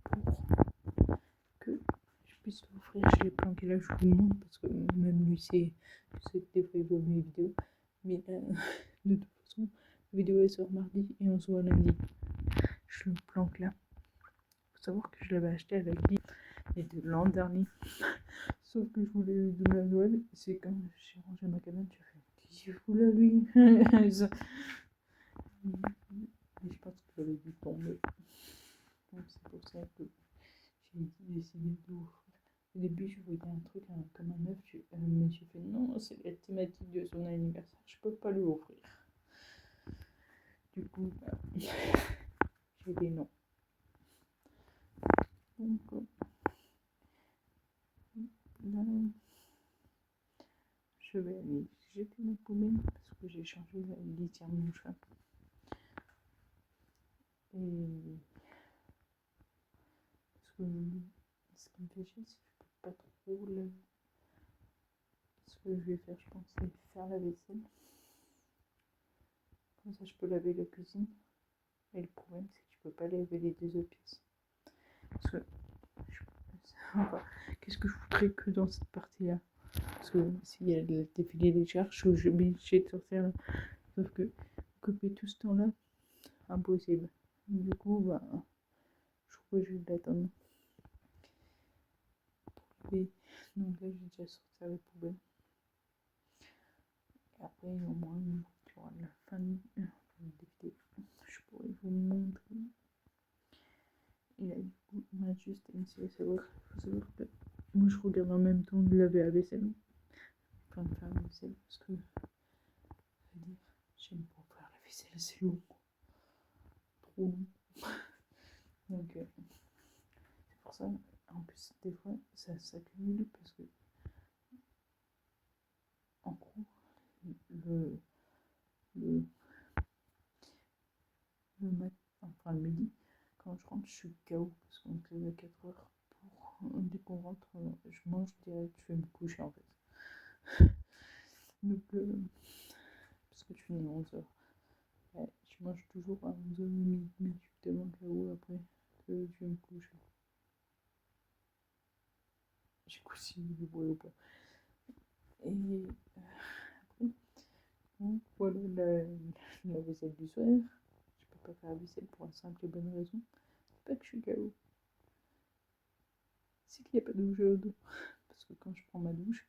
pour que je puisse l'offrir. Je l'ai planqué là, je vous le montre parce que même lui, c'est que des fois il voit mes vidéos. Mais de toute façon, vidéo elle sort mardi et on se voit lundi. Je le planque là. Faut savoir que je l'avais acheté avec lui et de l'an dernier. Sauf que je voulais lui donner à Noël. C'est quand j'ai rangé ma cabane, j'ai fait qu'est-ce qu'il fout là lui. Et je pense qu'il avait dû tomber. Donc c'est pour ça que j'ai décidé d'ouvrir. Au début, je voyais un truc comme un œuf, mais j'ai fait non, c'est la thématique de son anniversaire, je peux pas lui offrir. Du coup, j'ai dit non. Donc là, je vais aller jeter mes poubelles parce que j'ai changé la litière de mon chat. Et parce que ce qui me fait chier, c'est que je peux pas trop le. Ce que je vais faire, je pense, c'est faire la vaisselle. Comme ça, je peux laver la cuisine. Et le problème, c'est que je peux pas laver les deux autres pièces. Parce que. Enfin, qu'est-ce que je voudrais que dans cette partie-là? Parce que s'il y a le défilé des charges, je suis obligée de sortir là. Sauf que couper tout ce temps-là, impossible. Du coup, bah, je crois que je vais l'attendre. Et donc là, j'ai déjà sorti les poubelles. Et après, au moins, tu vois, la fin du défilé, je pourrais vous montrer. Et là, du coup, on a juste essayé de savoir. Faut savoir que moi, je regarde en même temps de laver la vaisselle. Enfin, de faire la vaisselle, parce que, dire, j'aime pas faire la vaisselle, c'est long. Trop long. Donc, c'est pour ça, en plus, des fois, ça s'accumule parce que, en gros, le, le, enfin le midi, quand je rentre, je suis KO parce qu'on se lève à 4 heures. Dès qu'on rentre, je mange direct, je vais me coucher en fait. Donc, parce que je finis à 11 heures. Ouais, je mange toujours à 11h30, mais je suis tellement KO après que je vais me coucher. J'écoute si du bruit ou pas. Et après, donc, voilà la vaisselle du soir. Je peux pas faire la vaisselle pour une simple et bonne raison. C'est pas que je suis KO. C'est qu'il n'y a pas d'eau chaude. Parce que quand je prends ma douche,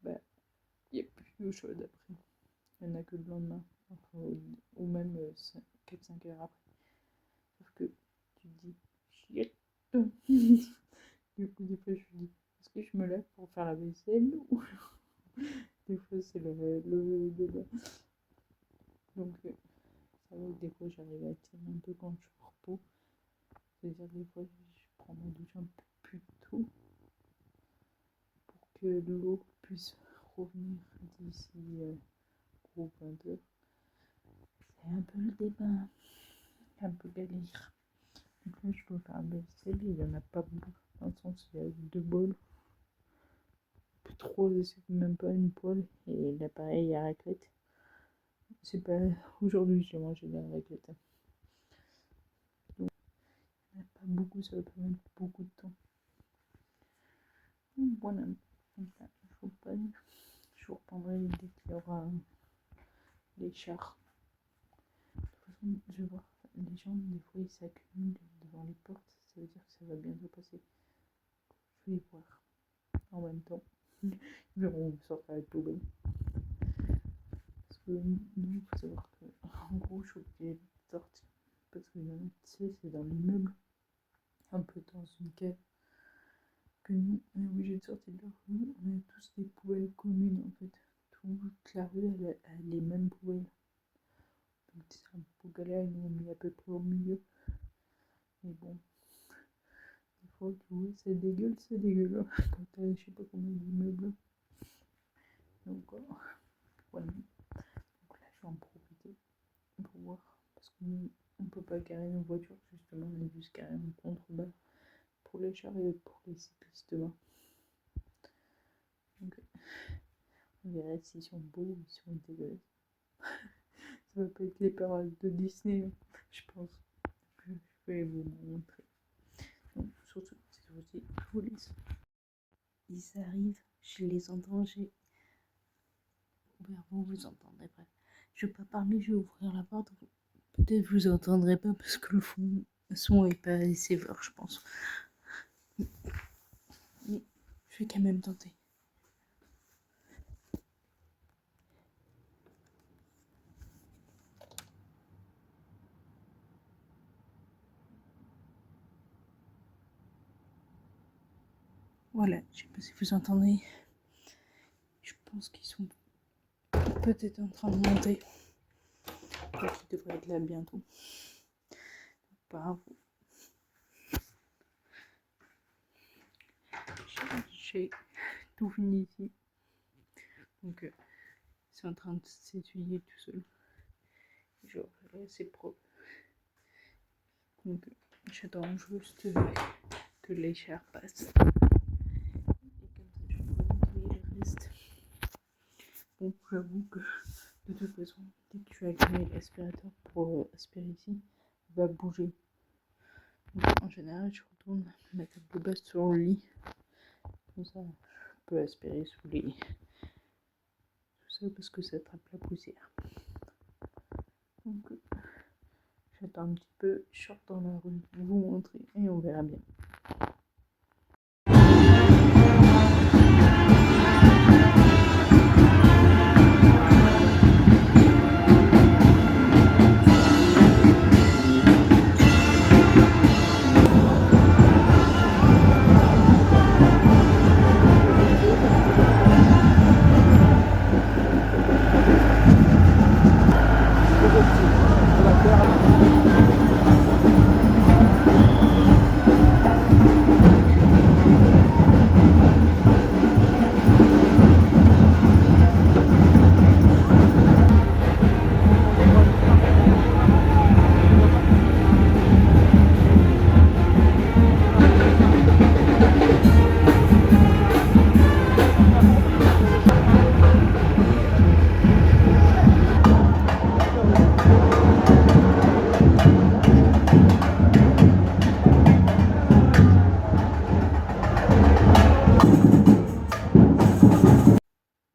bah, il n'y a plus d'eau chaude après. Il n'y en a que le lendemain. Enfin, ou même 4-5 heures après. Sauf que tu te dis, chier. Du coup, des fois, je me dis, est-ce que je me lève pour faire la vaisselle ou des fois, c'est le débat. Donc, ça va, des fois, j'arrive à tirer un peu quand je suis au repos. C'est-à-dire, des fois, je prends ma douche un peu plus tôt pour que l'eau puisse revenir d'ici gros 20 heures. C'est un peu le débat, un peu galère. Donc là, je dois faire la vaisselle, il n'y en a pas beaucoup. Dans le sens, il y a 2 bols. 3, c'est même pas une poêle. Et l'appareil à raclette. C'est pas aujourd'hui j'ai mangé de la raclette. Donc, il n'y en a pas beaucoup, ça va pas mettre beaucoup de temps. Voilà. Donc là, je vous reprendrai dès qu'il y aura les chars. De toute façon, je vais voir. Les gens, des fois, ils s'accumulent devant les portes. Ça veut dire que ça va bientôt passer. Je vais les voir en même temps. Ils verront où sortir la poubelle. Parce que nous, il faut savoir que, en gros, je suis obligée de sortir. Parce que, tu sais, c'est dans l'immeuble, un peu dans une cave, que nous, on est obligé de sortir de la rue. On a tous des poubelles communes, en fait. Toute la rue, elle a les mêmes poubelles. Donc, c'est un peu galère, ils nous ont mis à peu près au milieu. Mais bon, des fois, tu vois, c'est dégueule, c'est dégueule. Quand t'as, je sais pas combien d'immeubles. Donc, voilà. Donc là, je vais en profiter pour voir. Parce qu'on ne peut pas garer nos voitures, justement, on est juste carré en contrebas pour les chars et pour les cyclistes devant. Donc, on verra s'ils sont beaux ou s'ils sont dégueulasses. Ça va pas être les paroles de Disney, je pense. Je vais vous montrer. Donc, surtout, cette fois-ci, je vous laisse. Ils arrivent, je les entends, vous entendrez, bref. Je vais pas parler, je vais ouvrir la porte. Peut-être vous entendrez pas parce que le son est pas assez fort, je pense. Mais je vais quand même tenter. Voilà, je sais pas si vous entendez. Je pense qu'ils sont peut-être en train de monter. Donc ils devraient être là bientôt. Bravo. J'ai tout fini ici. Donc c'est en train de s'étudier tout seul. Genre c'est propre. Donc j'attends juste que les chairs passent. Et comme ça je peux nettoyer le reste. Bon, j'avoue que de toute façon, dès que tu as allumé l'aspirateur pour aspirer ici, il va bouger. Donc, en général, je retourne ma table de base sur le lit. Comme ça, je peux aspirer sous les. Tout ça parce que ça attrape la poussière. Donc, j'attends un petit peu, je sors dans la rue pour vous montrer et on verra bien.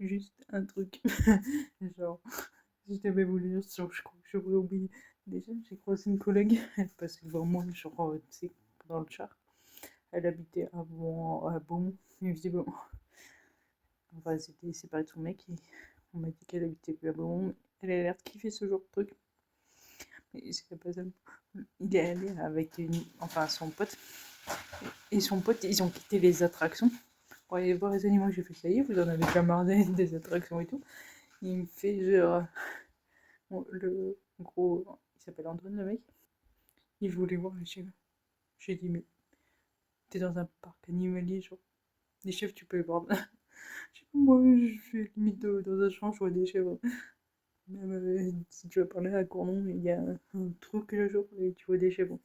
Juste un truc, genre, je devais vous dire, je crois que j'aurais oublié. Déjà, j'ai croisé une collègue, elle passait devant moi, genre, tu sais, dans le char. Elle habitait à Beaumont, visiblement. Enfin, c'était séparé de son mec et on m'a dit qu'elle habitait plus à Beaumont. Elle a l'air de kiffer ce genre de truc. Mais c'est pas ça. Il est allé avec enfin, son pote. Et son pote, ils ont quitté les attractions pour aller voir les animaux. J'ai fait ça y est, vous en avez déjà marre des attractions et tout. Il me fait genre. Le gros. Il s'appelle Antoine, le mec. Il voulait voir les chèvres. J'ai dit, mais t'es dans un parc animalier, genre. Les chèvres, tu peux les voir. Moi, je suis limite dans un champ, je vois des chèvres. Même si tu vas parler à Cournon, il y a un truc le jour et tu vois des chèvres.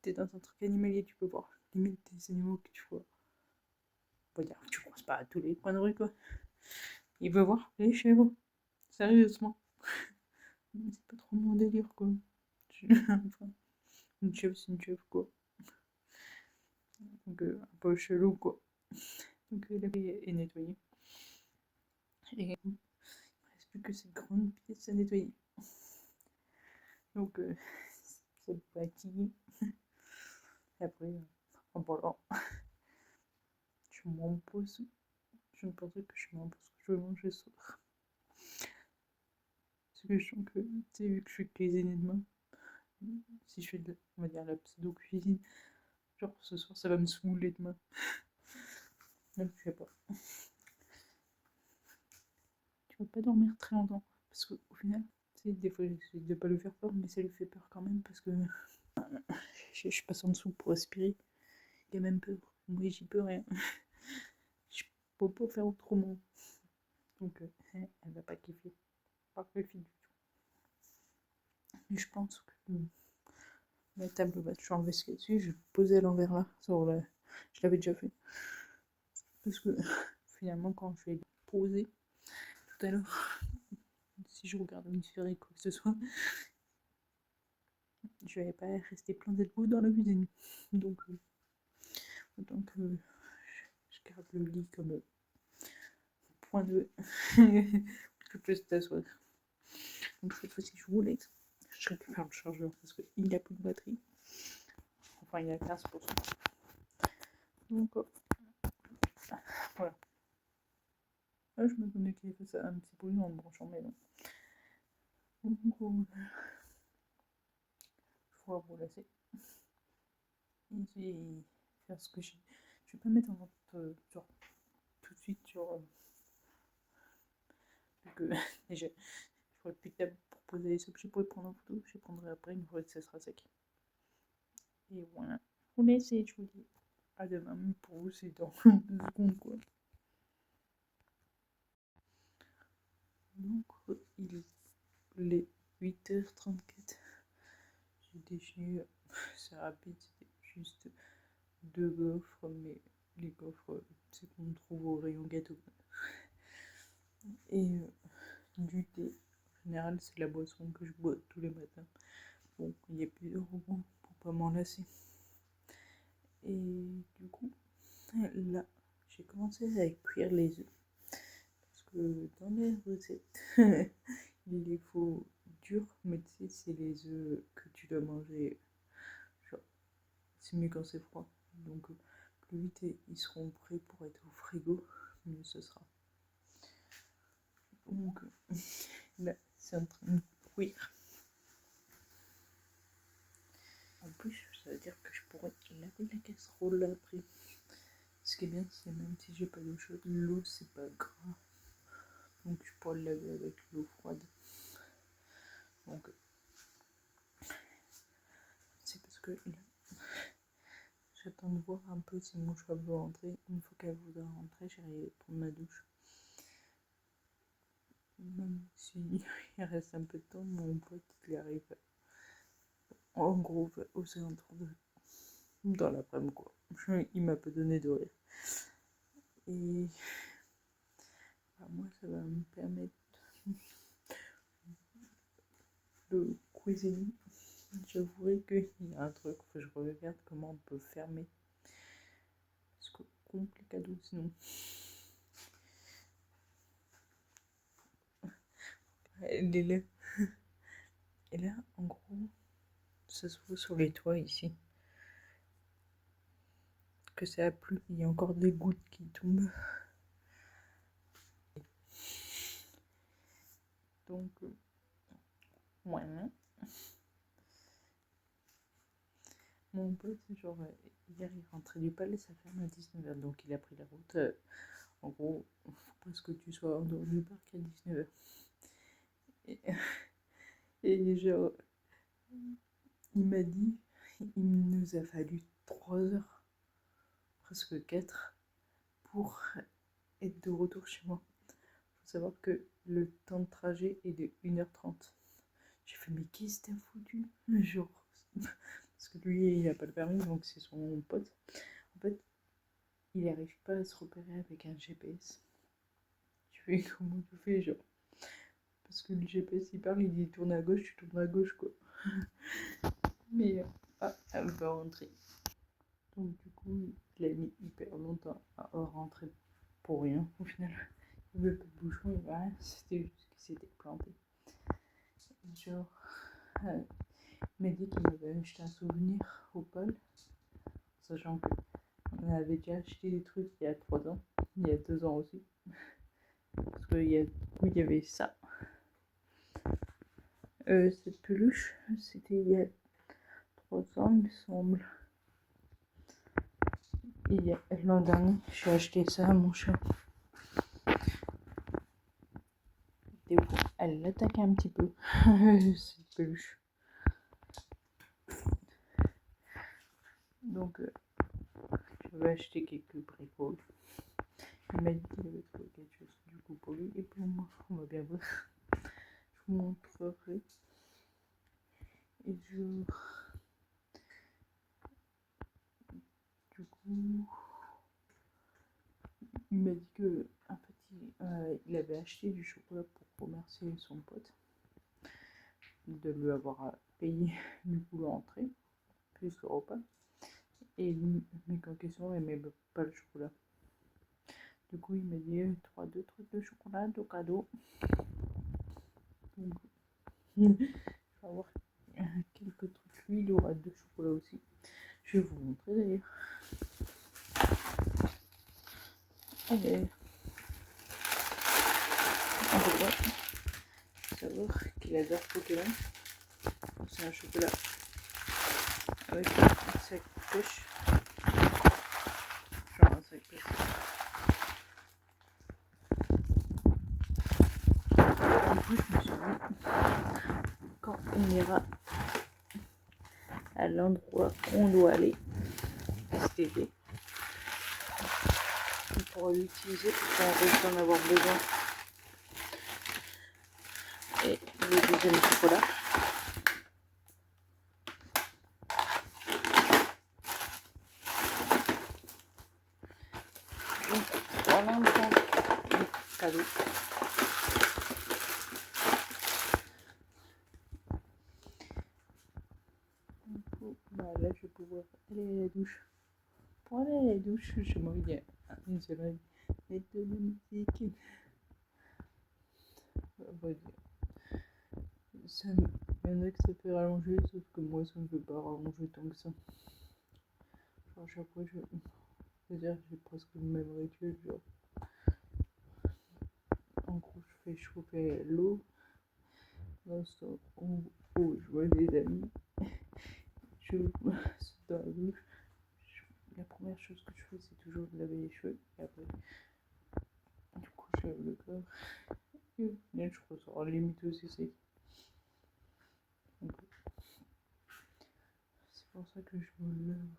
T'es dans un truc animalier, tu peux voir limite des animaux que tu vois. On va dire, tu penses pas à tous les coins de rue, quoi. Il veut voir les chèvres. Sérieusement. C'est pas trop mon délire, quoi. Enfin, une chèvre, c'est une chèvre, quoi. Donc, un peu chelou, quoi. Donc, la pièce est nettoyée. Et il ne reste plus que cette grande pièce à nettoyer. Donc, c'est fatigué. Et après, en parlant, je m'en pose. Je ne pensais que je m'en pose que je vais manger ce soir. Parce que je sens que, tu sais, vu que je suis cuisinier demain, si je fais de, on va dire, la pseudo-cuisine, genre ce soir ça va me saouler demain. Donc, je sais pas. Tu vas pas dormir très longtemps. Parce qu'au final, tu sais, des fois j'essaie de pas lui faire peur, mais ça lui fait peur quand même parce que je passe en dessous pour aspirer. Il a même peur. Moi j'y peux rien. Je peux pas faire autrement. Donc elle va pas kiffer. Pas kiffer du tout. Mais je pense que la table basse, je vais enlever ce qu'il y a dessus, je vais poser à l'envers là. Je l'avais déjà fait. Parce que finalement quand je vais poser tout à l'heure, si je regarde une série quoi que ce soit, je vais pas rester planté debout dans la cuisine. Donc autant que je garde le lit comme point de que je puisse t'asseoir. Donc cette fois-ci, je vous laisse. Je récupère le chargeur parce qu'il n'a plus de batterie. Enfin, il a 15%. Donc, voilà. Là, je me donnais qu'il fait ça un petit bruit en me branchant, mais non. Donc, je pourrais vous laisser. Et je vais faire ce que j'ai. Je vais pas mettre en vente genre, tout de suite sur. Que déjà, je pourrais plus de table pour poser les objets pour les prendre en photo. Je les prendrai après une fois que ça sera sec. Et voilà. On va essayer, je vous dis. À demain, mais pour vous, c'est dans 2 secondes, quoi. Donc, il est 8h34. J'ai déjeuné, c'est rapide, c'était juste 2 gaufres, mais les gaufres, c'est qu'on trouve au rayon gâteau. Et du thé. En général, c'est la boisson que je bois tous les matins. Bon, il y a plusieurs rebonds pour pas m'en lasser. Et du coup, là, j'ai commencé à cuire les œufs. Parce que dans les recettes, il les faut durs, mais tu sais, c'est les œufs que tu dois manger. Genre, c'est mieux quand c'est froid. Donc, plus vite ils seront prêts pour être au frigo, mieux ce sera. Donc, là, c'est en train de cuire. En plus, ça veut dire que je pourrais laver la casserole après. Ce qui est bien, c'est même si j'ai pas d'eau chaude, l'eau c'est pas grave. Donc je pourrais le laver avec l'eau froide. Donc c'est parce que là, j'attends de voir un peu si mon chat veut rentrer. Une fois qu'elle voudra rentrer, j'irai prendre ma douche. Même si il reste un peu de temps, mon pote il arrive en gros aux alentours de dans l'après-midi quoi. Il m'a peu donné de rire. Et bah, moi ça va me permettre de cuisiner. J'avouerai qu'il y a un truc, faut que je regarde comment on peut fermer. Parce que complicado sinon. Elle est là. Et là, en gros, ça se voit sur les toits ici. Que ça a plu, il y a encore des gouttes qui tombent. Donc, voilà. Mon pote, genre, hier il rentrait du palais, ça ferme à 19h. Donc il a pris la route. En gros, faut presque que tu sois en dehors du parc à 19h. Et, et genre, il m'a dit, il nous a fallu 3 heures, presque 4, pour être de retour chez moi. Faut savoir que le temps de trajet est de 1h30. J'ai fait, mais qu'est-ce que t'as foutu? Genre, parce que lui, il n'a pas le permis, donc c'est son pote. En fait, il n'arrive pas à se repérer avec un GPS. Tu fais comment tu fais, genre? Parce que le GPS, il parle, il dit tourne à gauche, tu tournes à gauche, quoi. Mais, elle va rentrer. Donc, du coup, il a mis hyper longtemps à rentrer pour rien, au final. Il veut pas de bouchon, et voilà, c'était juste qu'il s'était planté. Genre, il m'a dit qu'il m'avait acheté un souvenir au Pôle, sachant qu'on avait déjà acheté des trucs il y a 3 ans, il y a 2 ans aussi. Parce qu'il y avait ça. Cette peluche, c'était il y a 3 ans, il me semble. L'an dernier, j'ai acheté ça à mon chat. Des fois, elle l'attaque un petit peu, cette peluche. Donc, j'avais acheté quelques bricoles. Il m'a dit qu'il avait trouvé quelque chose du coup pour lui et pour moi. On va bien voir. Je vous montrerai. Et du coup, il m'a dit que en fait, il avait acheté du chocolat pour remercier son pote de lui avoir payé du coup l'entrée, plus le repas. Et mais qu'en question, il n'aimait pas le chocolat. Du coup, il m'a dit 2 trucs de chocolat de cadeau. Donc, vais avoir quelques trucs. Lui, il y aura 2 chocolats aussi. Je vais vous montrer d'ailleurs. Allez. On va savoir qu'il adore Pokémon. C'est un chocolat avec un sac poche. Genre un sac poche. Du coup, je me suis dit, quand on ira à l'endroit où on doit aller cet été, on pourra l'utiliser pour qu'on risque d'en avoir besoin. Et le deuxième chocolat. Donc, voilà un peu cadeau. Du coup, bah là, je vais pouvoir aller à la douche. Pour aller à la douche, je m'envie de une seule mettre de la musique. Ça il y en a que ça fait rallonger, sauf que moi, ça me fait pas rallonger tant que ça. Genre, chaque fois, c'est-à-dire que j'ai presque le même rituel. Genre, en gros, je fais chauffer l'eau. L'instant où je vois des amis, je saute dans la douche. La première chose que je fais, c'est toujours de laver les cheveux. Et après, du coup, je lave le corps. Et au final, je ressors limite aussi sec. Donc, c'est pour ça que je me lave.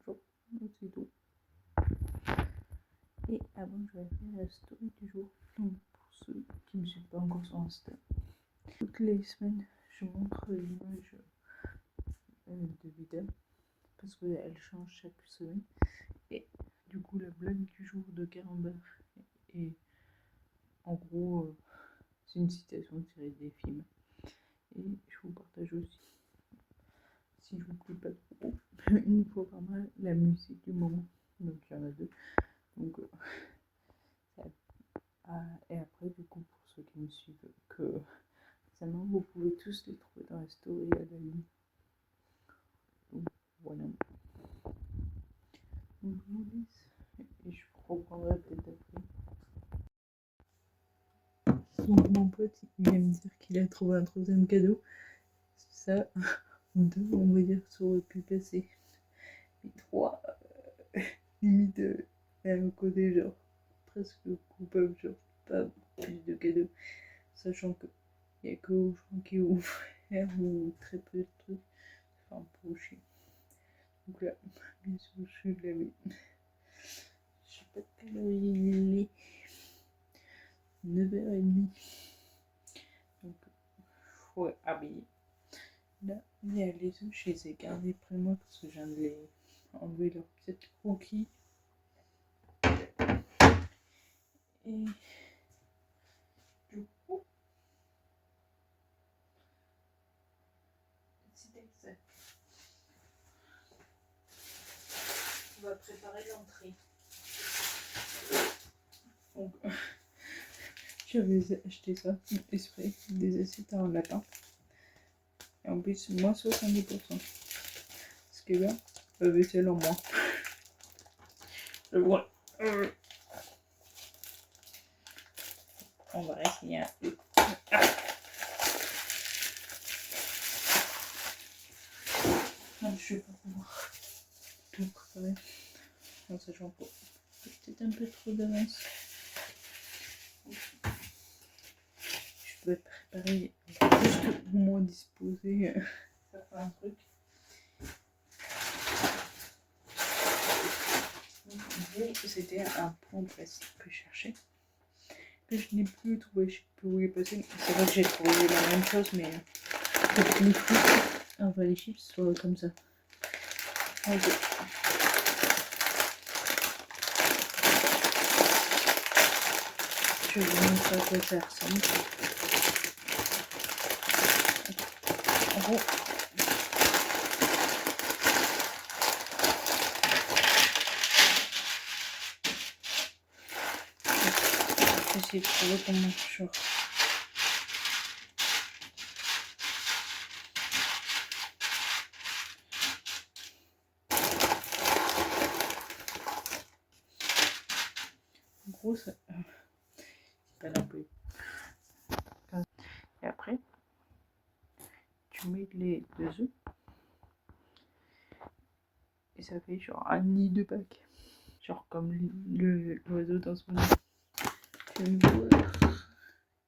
Genre, c'est tout. Et avant, je vais faire la story du jour. Donc, pour ceux qui ne me suivent pas encore sur Insta, toutes les semaines, je montre l'image de Vida parce qu'elle change chaque semaine. Et du coup, la blague du jour de Carambar est en gros, c'est une citation tirée des films. Et je vous partage aussi, si je vous plie pas trop, une fois par mois, la musique du moment. Donc il y en a 2. Donc, et après, du coup, pour ceux qui me suivent, que récemment, vous pouvez tous les trouver dans la story à la ligne. Donc voilà. Donc je vous laisse et je reprendrai peut-être après. Donc mon pote, il vient me dire qu'il a trouvé un troisième cadeau. Ça, 2, on va dire que ça aurait pu passer. Et 3, limite à un côté, genre, presque coupable, genre, pas plus de cadeaux. Sachant que il n'y a que aux gens qui ouvrent ou très peu de trucs. Enfin, pour chier. Donc là, bien sûr, je suis lavée. Je sais pas de quelle heure il est. 9h30. Donc, faut habiller. Là, il y a les œufs, je les ai gardés près de moi parce que je viens de les enlever leurs petites croquis. Et du coup, c'était ça. On va préparer l'entrée. Donc, j'avais acheté ça, esprit, des assiettes en lapin. Et en plus, moins 70%. Ce qui est bien, la vaisselle en moins. Voilà. On va essayer un peu. Non, je vais pas pouvoir tout préparer. En sachant que peut-être un peu trop d'avance. Je peux préparer juste au moins disposer certains trucs. C'était un pot en plastique que je cherchais. Que je n'ai plus trouvé, je ne sais plus où il est passé. C'est vrai que j'ai trouvé la même chose, mais que les fruits, enfin les chips soient comme ça. Okay. Je vais vous montrer à quoi ça ressemble. En gros, je vais essayer de trouver comment genre. gros, ça. C'est pas l'employé. Et après, tu mets les 2 œufs. Et ça fait genre un nid de Pâques. Genre comme l'oiseau dans son nid. Je vais voir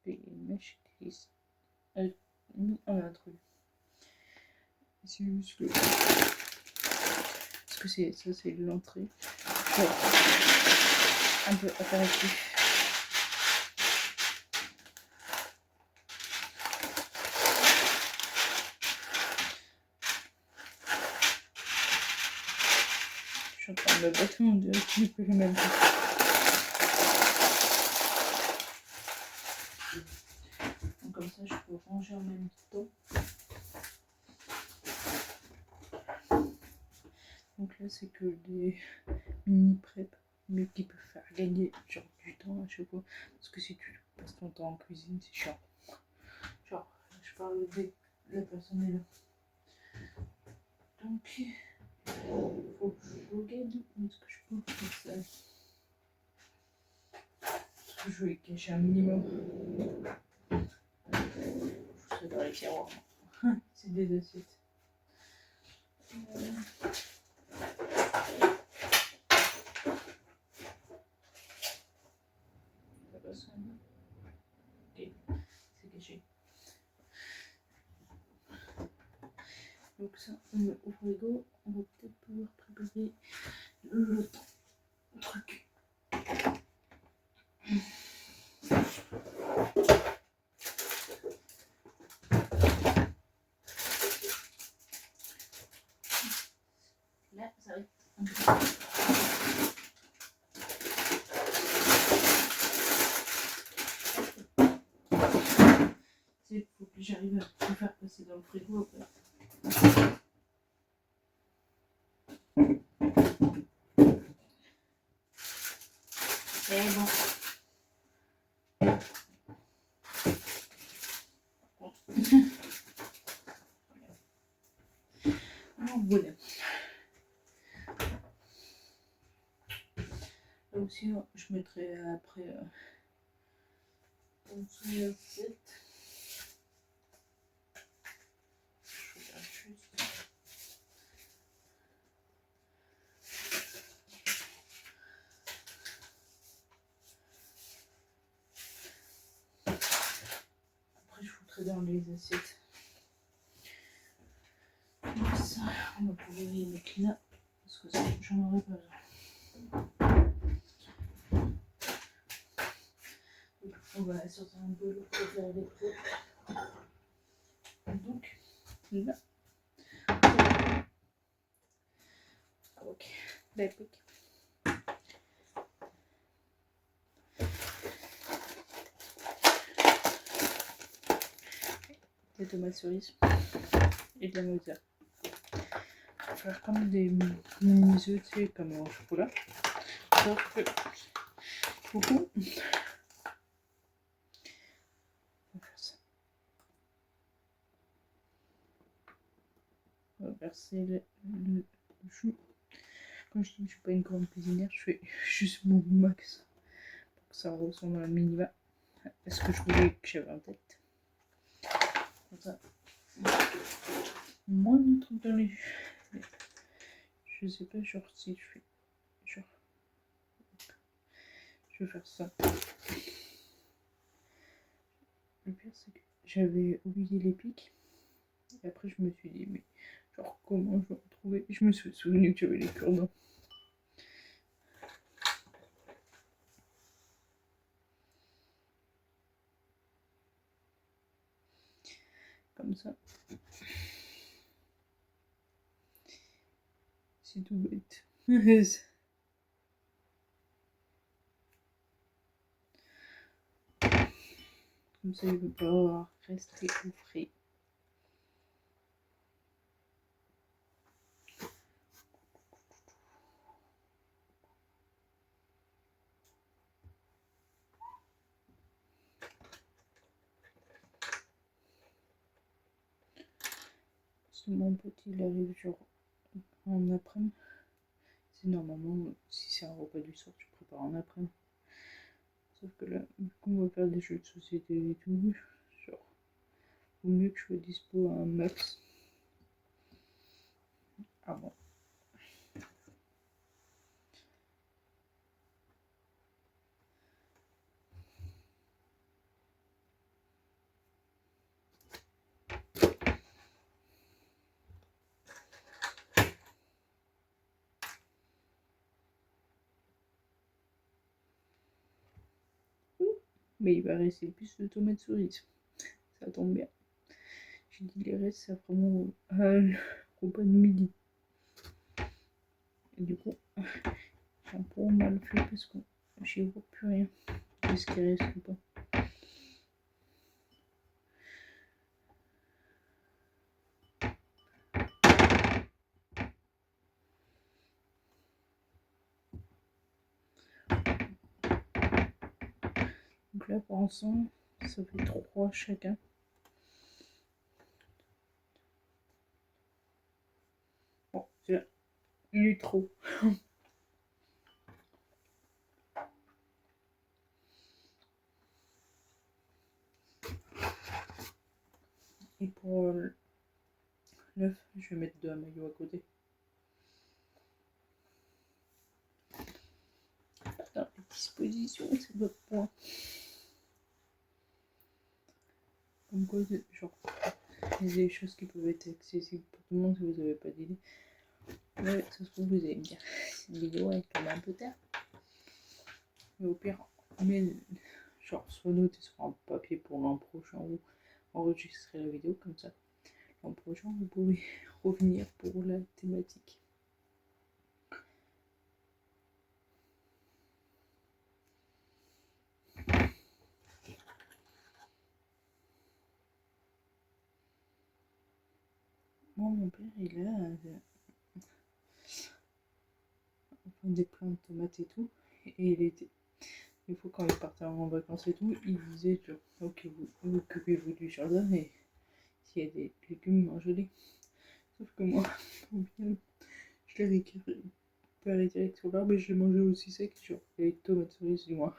des mèches qui mis en intrus. C'est juste le. Parce que ça, c'est l'entrée. Genre, un peu apéritif. Je suis en train de me battre, mon dieu, je ne peux même pas. Donc, comme ça, je peux ranger en même temps. Donc là, c'est que des mini prep, mais qui peuvent faire gagner genre du temps à chaque fois. Parce que si tu passes ton temps en cuisine, c'est chiant. Genre, je parle de la personne est là. Donc, faut que je regarde où est-ce que je peux faire ça. Parce que je vais cacher un minimum. C'est dans les tiroirs. C'est des assiettes. Ça passe un peu. Ok, c'est caché. Donc ça, on met au frigo. On va peut-être pouvoir préparer le truc. Là, ça va être un peu. Il faut que j'arrive à le faire passer dans le frigo après. Mais bon. Voilà. Là aussi, je mettrai après en dessous de l'assiette. Je regarde juste. Après, je foutrai dans les assiettes. Comme ça, on va pouvoir les mettre là. Parce que ça, j'en aurai pas besoin. On va sortir un peu le pour faire des prêts. Donc, là. Ok, d'accord. Des tomates cerises et de la mozza. On va faire comme des mini-œufs, tu sais, comme en chocolat. Sauf que, beaucoup. On va faire ça. On va verser le jus. Comme je dis, je ne suis pas une grande cuisinière, je fais juste mon max pour que ça ressemble à un minima. Est-ce que je voulais que j'avais en tête. Comme ça. Moins de trucs dans les jus. Je sais pas, genre si je fais. Genre. Je vais faire ça. Le pire, c'est que j'avais oublié les pics. Et après, je me suis dit, mais genre, comment je vais retrouver. Je me suis souvenu que j'avais les cure-dents. Comme ça. C'est tout bête. Comme ça, il ne veut pas rester au frais. Mon pote, il arrive genre en après-midi. C'est normalement, si c'est un repas du soir, tu prépares en après-midi. Sauf que là, vu qu'on va faire des jeux de société et tout, genre, vaut mieux que je sois dispo à un max. Ah bon. Mais il va rester plus de tomates cerises. Ça tombe bien. J'ai dit les restes, c'est vraiment le repas de midi. Et du coup, j'ai un peu mal fait parce que j'y vois plus rien de ce qui reste ou pas. Donc là, pour l'instant, ça fait 3 chacun. Bon, c'est il est trop. Et pour l'œuf, je vais mettre 2 maillots à côté. Dans les dispositions, c'est votre point. Comme quoi, genre, il y a des choses qui peuvent être accessibles pour tout le monde si vous n'avez pas d'idée. Ouais, ça se trouve, vous allez me dire, cette vidéo elle tombe un peu tard. Mais au pire, mais genre, soit noté sur un papier pour l'an prochain ou enregistrer la vidéo comme ça. L'an prochain, vous pouvez revenir pour la thématique. Moi, mon père, il a des plants de tomates et tout. Et il était. Des fois, quand il partait en vacances et tout, il disait genre, ok, vous occupez-vous du jardin et s'il y a des légumes, mangez-les. Sauf que moi, au final, je les récupérais direct sur l'arbre et je les mangeais aussi secs, genre, les tomates cerises du moins.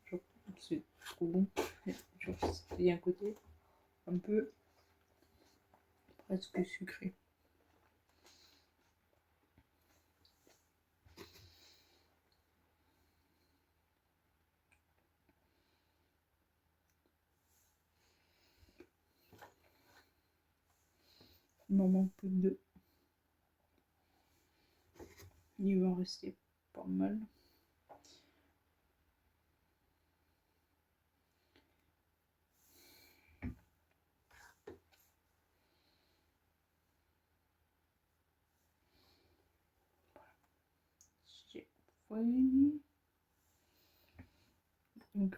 Genre, c'est trop bon. Genre, il y a un côté un peu presque sucré. Il m'en manque plus que 2. Il va en rester pas mal. J'ai fouillé. Donc,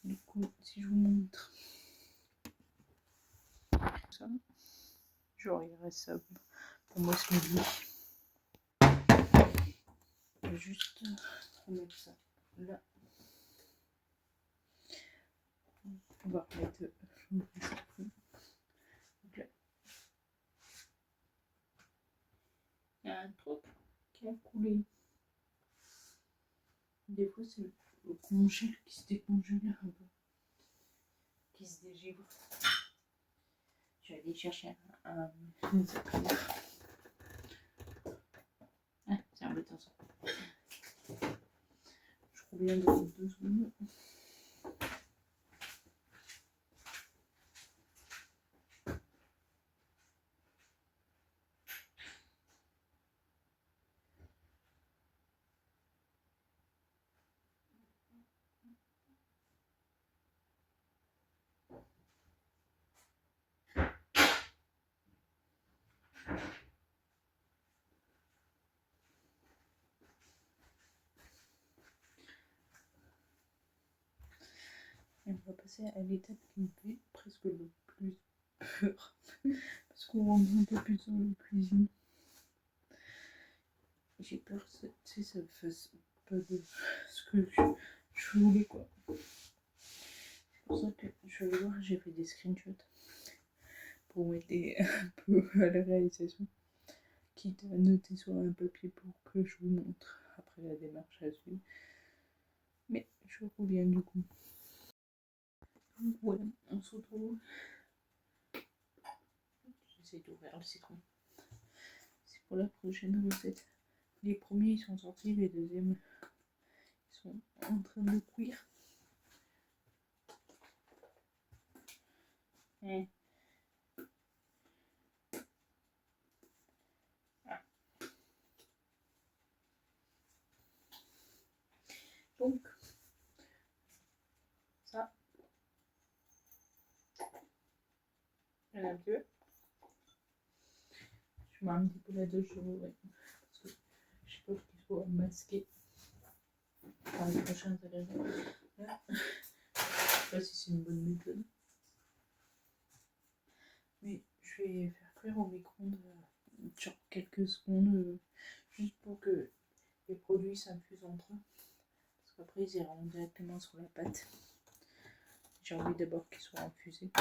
du coup, si je vous montre ça, genre il reste ça pour moi ce midi. Je vais juste remettre ça là. On va remettre là. Il y a un truc qui a coulé. Des fois, c'est le congèle qui se décongèle un peu, qui se dégivre. Je vais aller chercher un ah, c'est embêtant ça. Je reviens dans 2 secondes. Et on va passer à l'étape qui me fait presque le plus peur. Parce qu'on rentre un peu plus dans la cuisine. J'ai peur que ça ne fasse pas de ce que je voulais quoi. C'est pour ça que je vais voir, j'ai fait des screenshots pour m'aider un peu à la réalisation. Quitte à noter sur un papier pour que je vous montre après montrer la démarche à suivre. Mais je reviens du coup. Donc voilà, on se retrouve. J'essaie d'ouvrir le citron. C'est pour la prochaine recette. Les premiers ils sont sortis, les deuxièmes ils sont en train de cuire. Et... ah. Donc, ça, il y en a un petit peu. Je mets un petit peu la deux chevaux, ouais. Parce que j'ai peur qu'il soit masqué par les prochains ingrédients. Là, je sais pas si c'est une bonne méthode. Mais je vais faire cuire au micro-ondes genre quelques secondes, juste pour que les produits s'infusent entre eux. Parce qu'après ils iront directement sur la pâte. J'ai envie d'abord qu'ils soient infusés.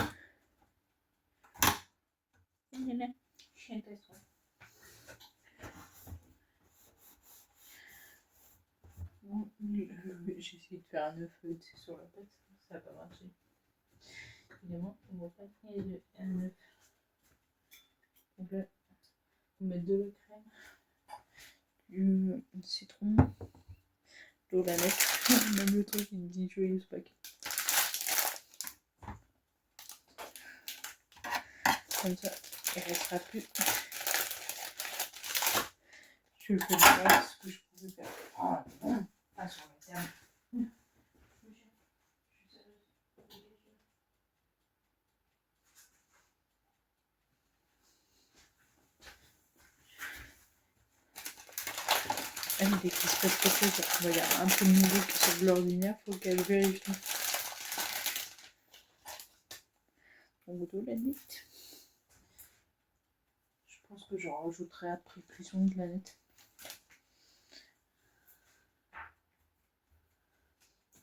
Bon, j'ai essayé de faire un œuf sur la pâte, ça n'a pas marché. Évidemment, on va pas faire un œuf. Donc là, on va mettre de la crème, du citron, de la nette, même le truc il me dit joyeuse Pâques. Comme ça, il ne restera plus. Je fais voir ce que je pouvais faire. Ah, sur la terre. Elle dès qu'il se passe quelque chose, on va dire un peu de nouveau qui sort de l'ordinaire, faut qu'elle vérifie. On va de la nette. Je pense que j'en rajouterai après cuisson de la nette.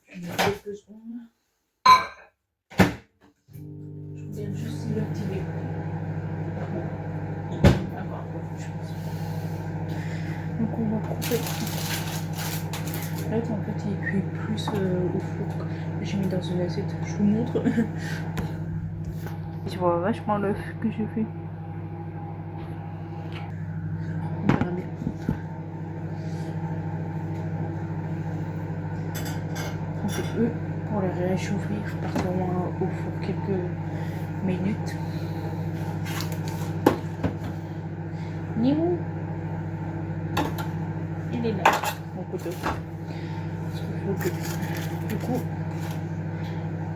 Je mets quelques secondes. Je regarde juste si l'activer. Donc on va couper. Là en fait il cuit plus au four. J'ai mis dans une assiette, je vous montre. Je vois vachement l'œuf que j'ai fait. On verra bien. Donc eux, pour les réchauffer, ils partent au moins au four quelques minutes. Nimo, il est là, mon couteau. Parce qu'il faut que, du coup,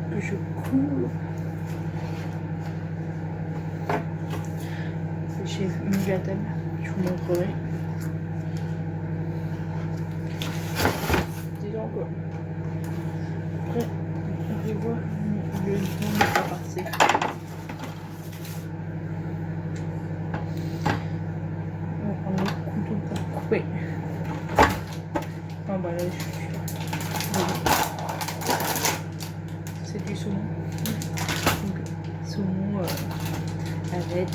que je coule. J'ai mis la table, je vous montrerai. Disons quoi. Après, on peut voir le temps n'est pas passé. On va prendre le couteau pour couper. Ah bah là, c'est du saumon. Donc, saumon avec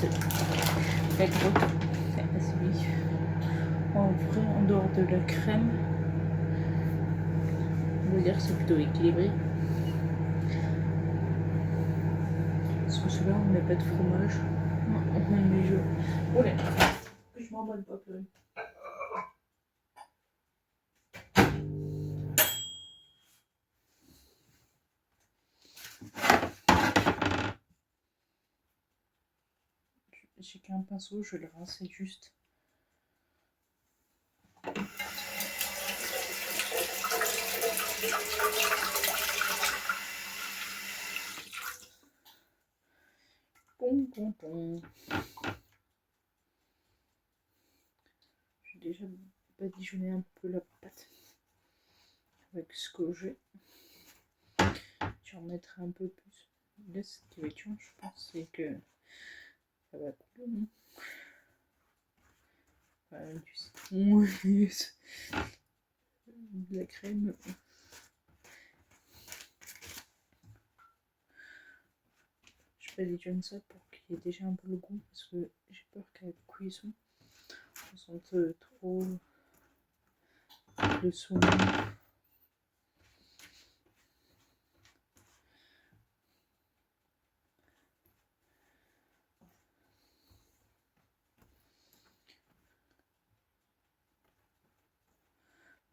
la grotte. En vrai, en dehors de la crème, on va dire que c'est plutôt équilibré. Parce que celui-là, on met pas de fromage. On met du jeu. Oh là, que je m'emballe pas, purée. J'ai qu'un pinceau, je le rince juste. Bon. J'ai déjà badigeonné un peu la pâte avec ce que j'ai. J'en mettrai un peu plus. Là, ce qui va être chiant, je pense, c'est que ça va couler. Du citron, de la crème. Je badigeonne ça pour qu'il y ait déjà un peu le goût, parce que j'ai peur qu'à la cuisson, on sente trop le soin.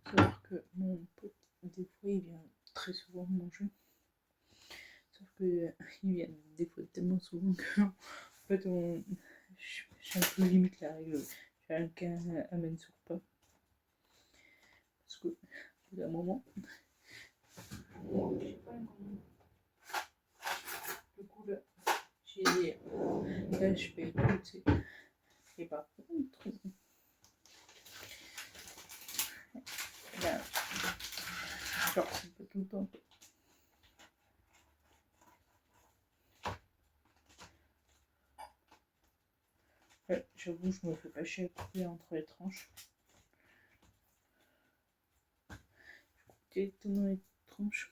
Savoir que mon pote, des fois, il vient très souvent manger. Sauf que il vient des fois tellement souvent que en fait, je suis un peu limite la règle. Chacun amène son repas. Parce que, au bout d'un moment, je sais pas comment. Du coup, là, j'ai dit, là, je fais écouter. Et par contre, là, genre, c'est pas tout le temps. J'avoue, je me fais pas chier à couper entre les tranches. Je coupe directement les tranches.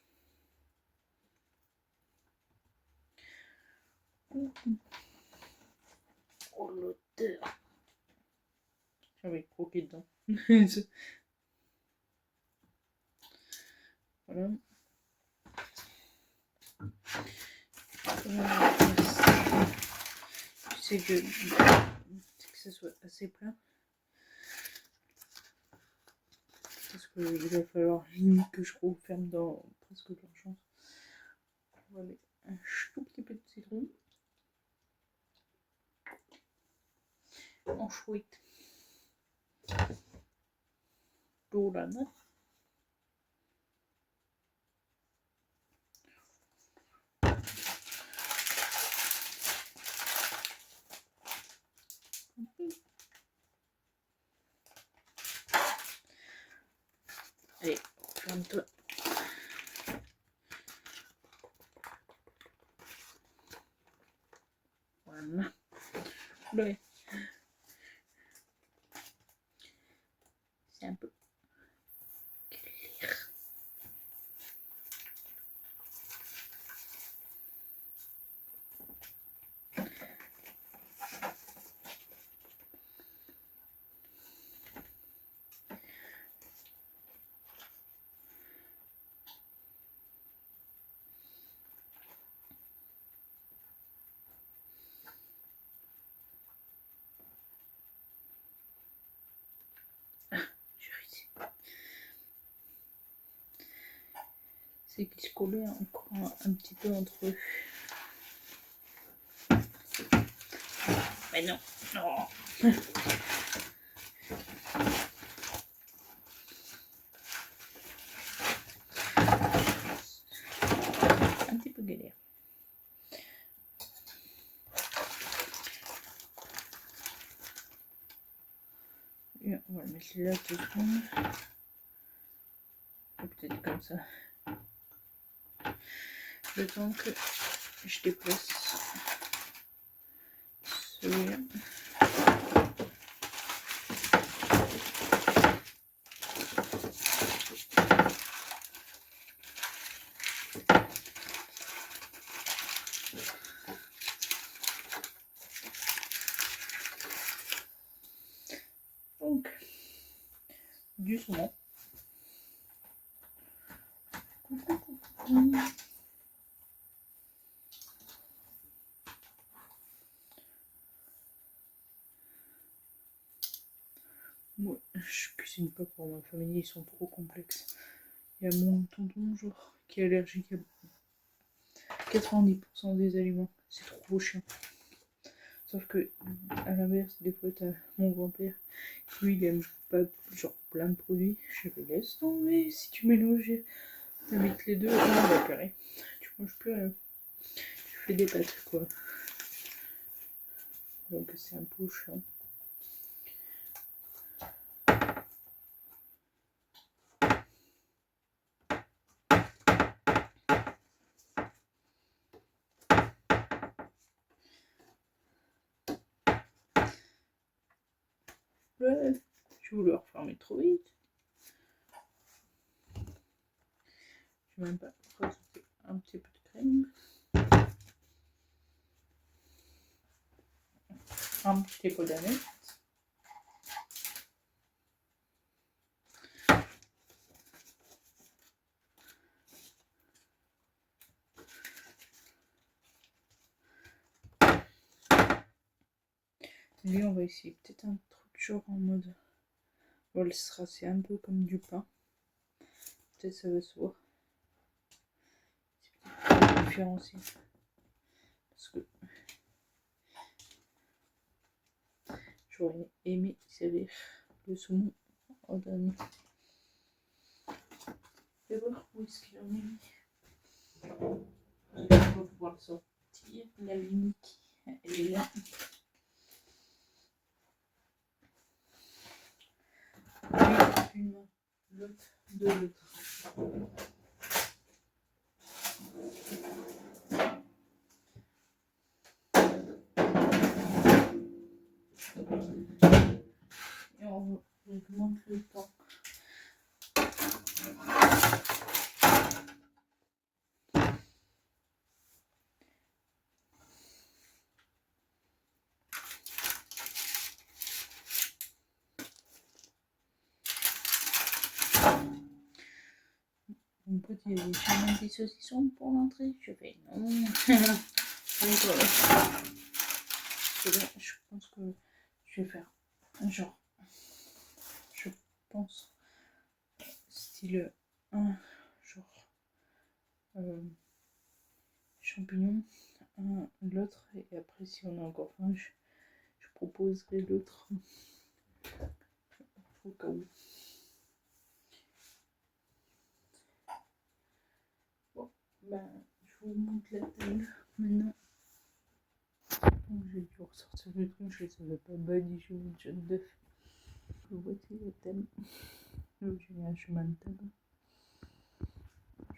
Oh, l'odeur! J'avais croqué dedans. Voilà. J'essaie que ce soit assez plat. Parce qu'il va falloir limite que je referme dans presque l'urgence. On va mettre un tout petit peu de citron. En chouette. D'eau la noix. Allez, ferme-toi. Voilà. Ouais. C'est un peu clair. C'est qu'ils se collaient encore un petit peu entre eux. Mais non, non. Un petit peu galère. Et on va le mettre là tout de suite. Peut-être comme ça. Le temps que je déplace celui-là. Donc, du saumon. Moi, je cuisine pas pour ma famille, ils sont trop complexes. Il y a mon tonton, genre, qui est allergique à 90% des aliments. C'est trop chiant. Sauf que, à l'inverse, des fois, t'as mon grand-père, lui, il aime pas, genre, plein de produits. Je fais, laisse tomber, si tu mélanges, t'habites les deux, on va pleurer. Tu manges plus rien. Tu fais des pâtes, quoi. Donc, c'est un peu chiant. Ouais, je voulais refermer trop vite. Je vais même pas rajouter un petit peu de crème. Un petit peu d'aneth. Lui, on va essayer peut-être un truc genre en mode... On va le tracer un peu comme du pain. Peut-être ça va se voir. C'est peut-être différencier. Parce que j'aurais aimé servir le saumon en dernier. Je vais voir où est-ce qu'il en est mis. On va pouvoir le sortir. La mimique, elle est là. Une main, l'autre de l'autre. Et on augmente le temps. Mon pote, il a jamais des saucissons pour l'entrée. Je fais non. Donc, là, je pense que je vais faire un genre. Je pense style un genre champignon, l'autre, et après si on a encore faim, je proposerai l'autre au cas où. Bon, ben je vous montre la table maintenant. Donc, j'ai dû ressortir le truc, je ne savais pas badigeonner une jaune d'œuf. Voici la table. Donc j'ai mis un chemin de table.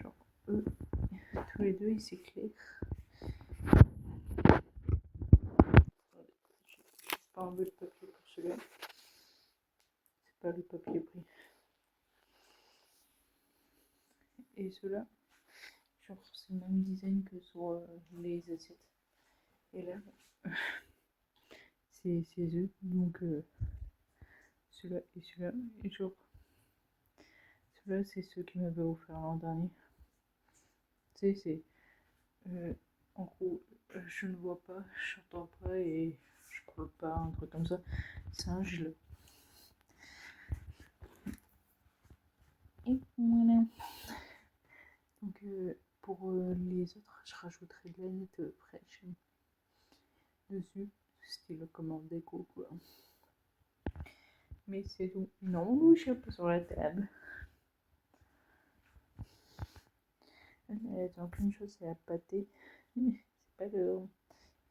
Genre eux, tous les deux ils s'éclairent. J'ai pas enlevé le papier pour celui-là. C'est pas le papier pris. Et ceux-là, genre c'est le même design que sur les assiettes. Et là, c'est eux. Donc celui-là et celui-là. Et genre, celui-là c'est ceux qui m'avaient offert l'an dernier. Tu sais, c'est en gros, je ne vois pas, je n'entends pas et je parle pas, un truc comme ça. C'est un gilet. Et voilà. Donc pour les autres, je rajouterai de la nette fraîche dessus, style comme en déco quoi. Mais c'est tout. Non, on bouge pas sur la table. Donc une chose c'est à pâter. C'est pas l'heure.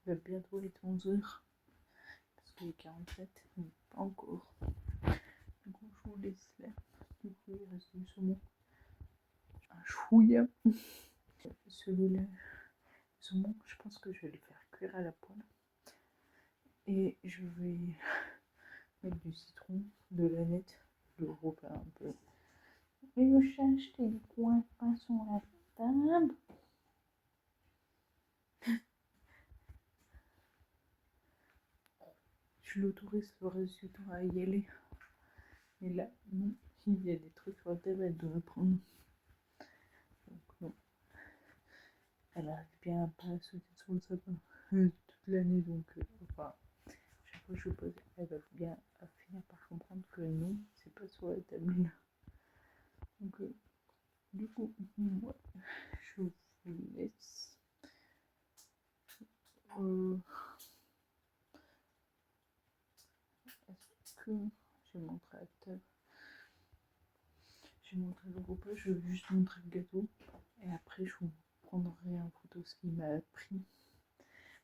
Il va bientôt être 11h. Parce qu'il est 47, mais pas encore. Du coup je vous laisse là. Du coup il reste du saumon. Un chouïa. Celui-là, le saumon, je pense que je vais le faire cuire à la poêle. Et je vais mettre du citron, de la nette, le repas un peu. Et le chat, je t'ai dit quoi, pas sur la table. Je l'autorise le reste du temps à y aller. Mais là, non, il y a des trucs sur la table, elle doit prendre. Donc non. Elle arrive bien à pas sauter sur le sapin toute l'année, donc enfin, chaque fois que je pose, elle va bien finir par comprendre que non, c'est pas sur la table là. Donc du coup, moi, je vous laisse. Est-ce que j'ai montré la table? J'ai montré le repas, je vais juste montrer le gâteau. Et après, je vous prendrai en photo ce qu'il m'a pris.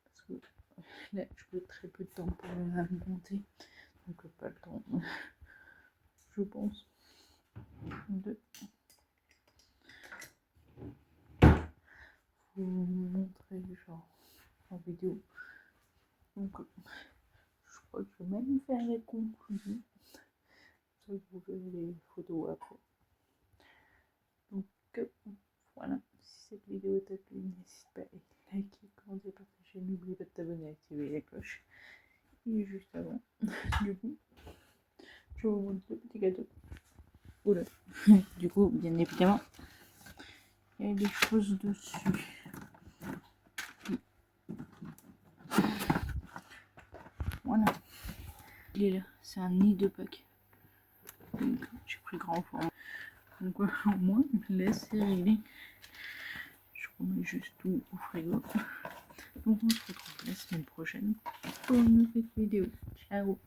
Parce que là, je peux très peu de temps pour la monter. Donc, pas le temps, je pense, de vous montrer genre en vidéo. Donc, je crois que je vais même faire les conclusions. Ça, vous verrez les photos après. Donc, voilà. Si cette vidéo t'a plu, n'hésite pas à liker, commenter, partager. N'oublie pas de t'abonner et activer la cloche. Et juste avant, du coup, je vous montre le petit gâteau. Oula. Du coup, bien évidemment, il y a des choses dessus. Voilà. il est là. C'est un nid de Pâques. Donc j'ai pris grand format. Donc au moins, là c'est réglé. Je remets juste tout au frigo. Donc on se retrouve la semaine prochaine pour une nouvelle vidéo. Ciao!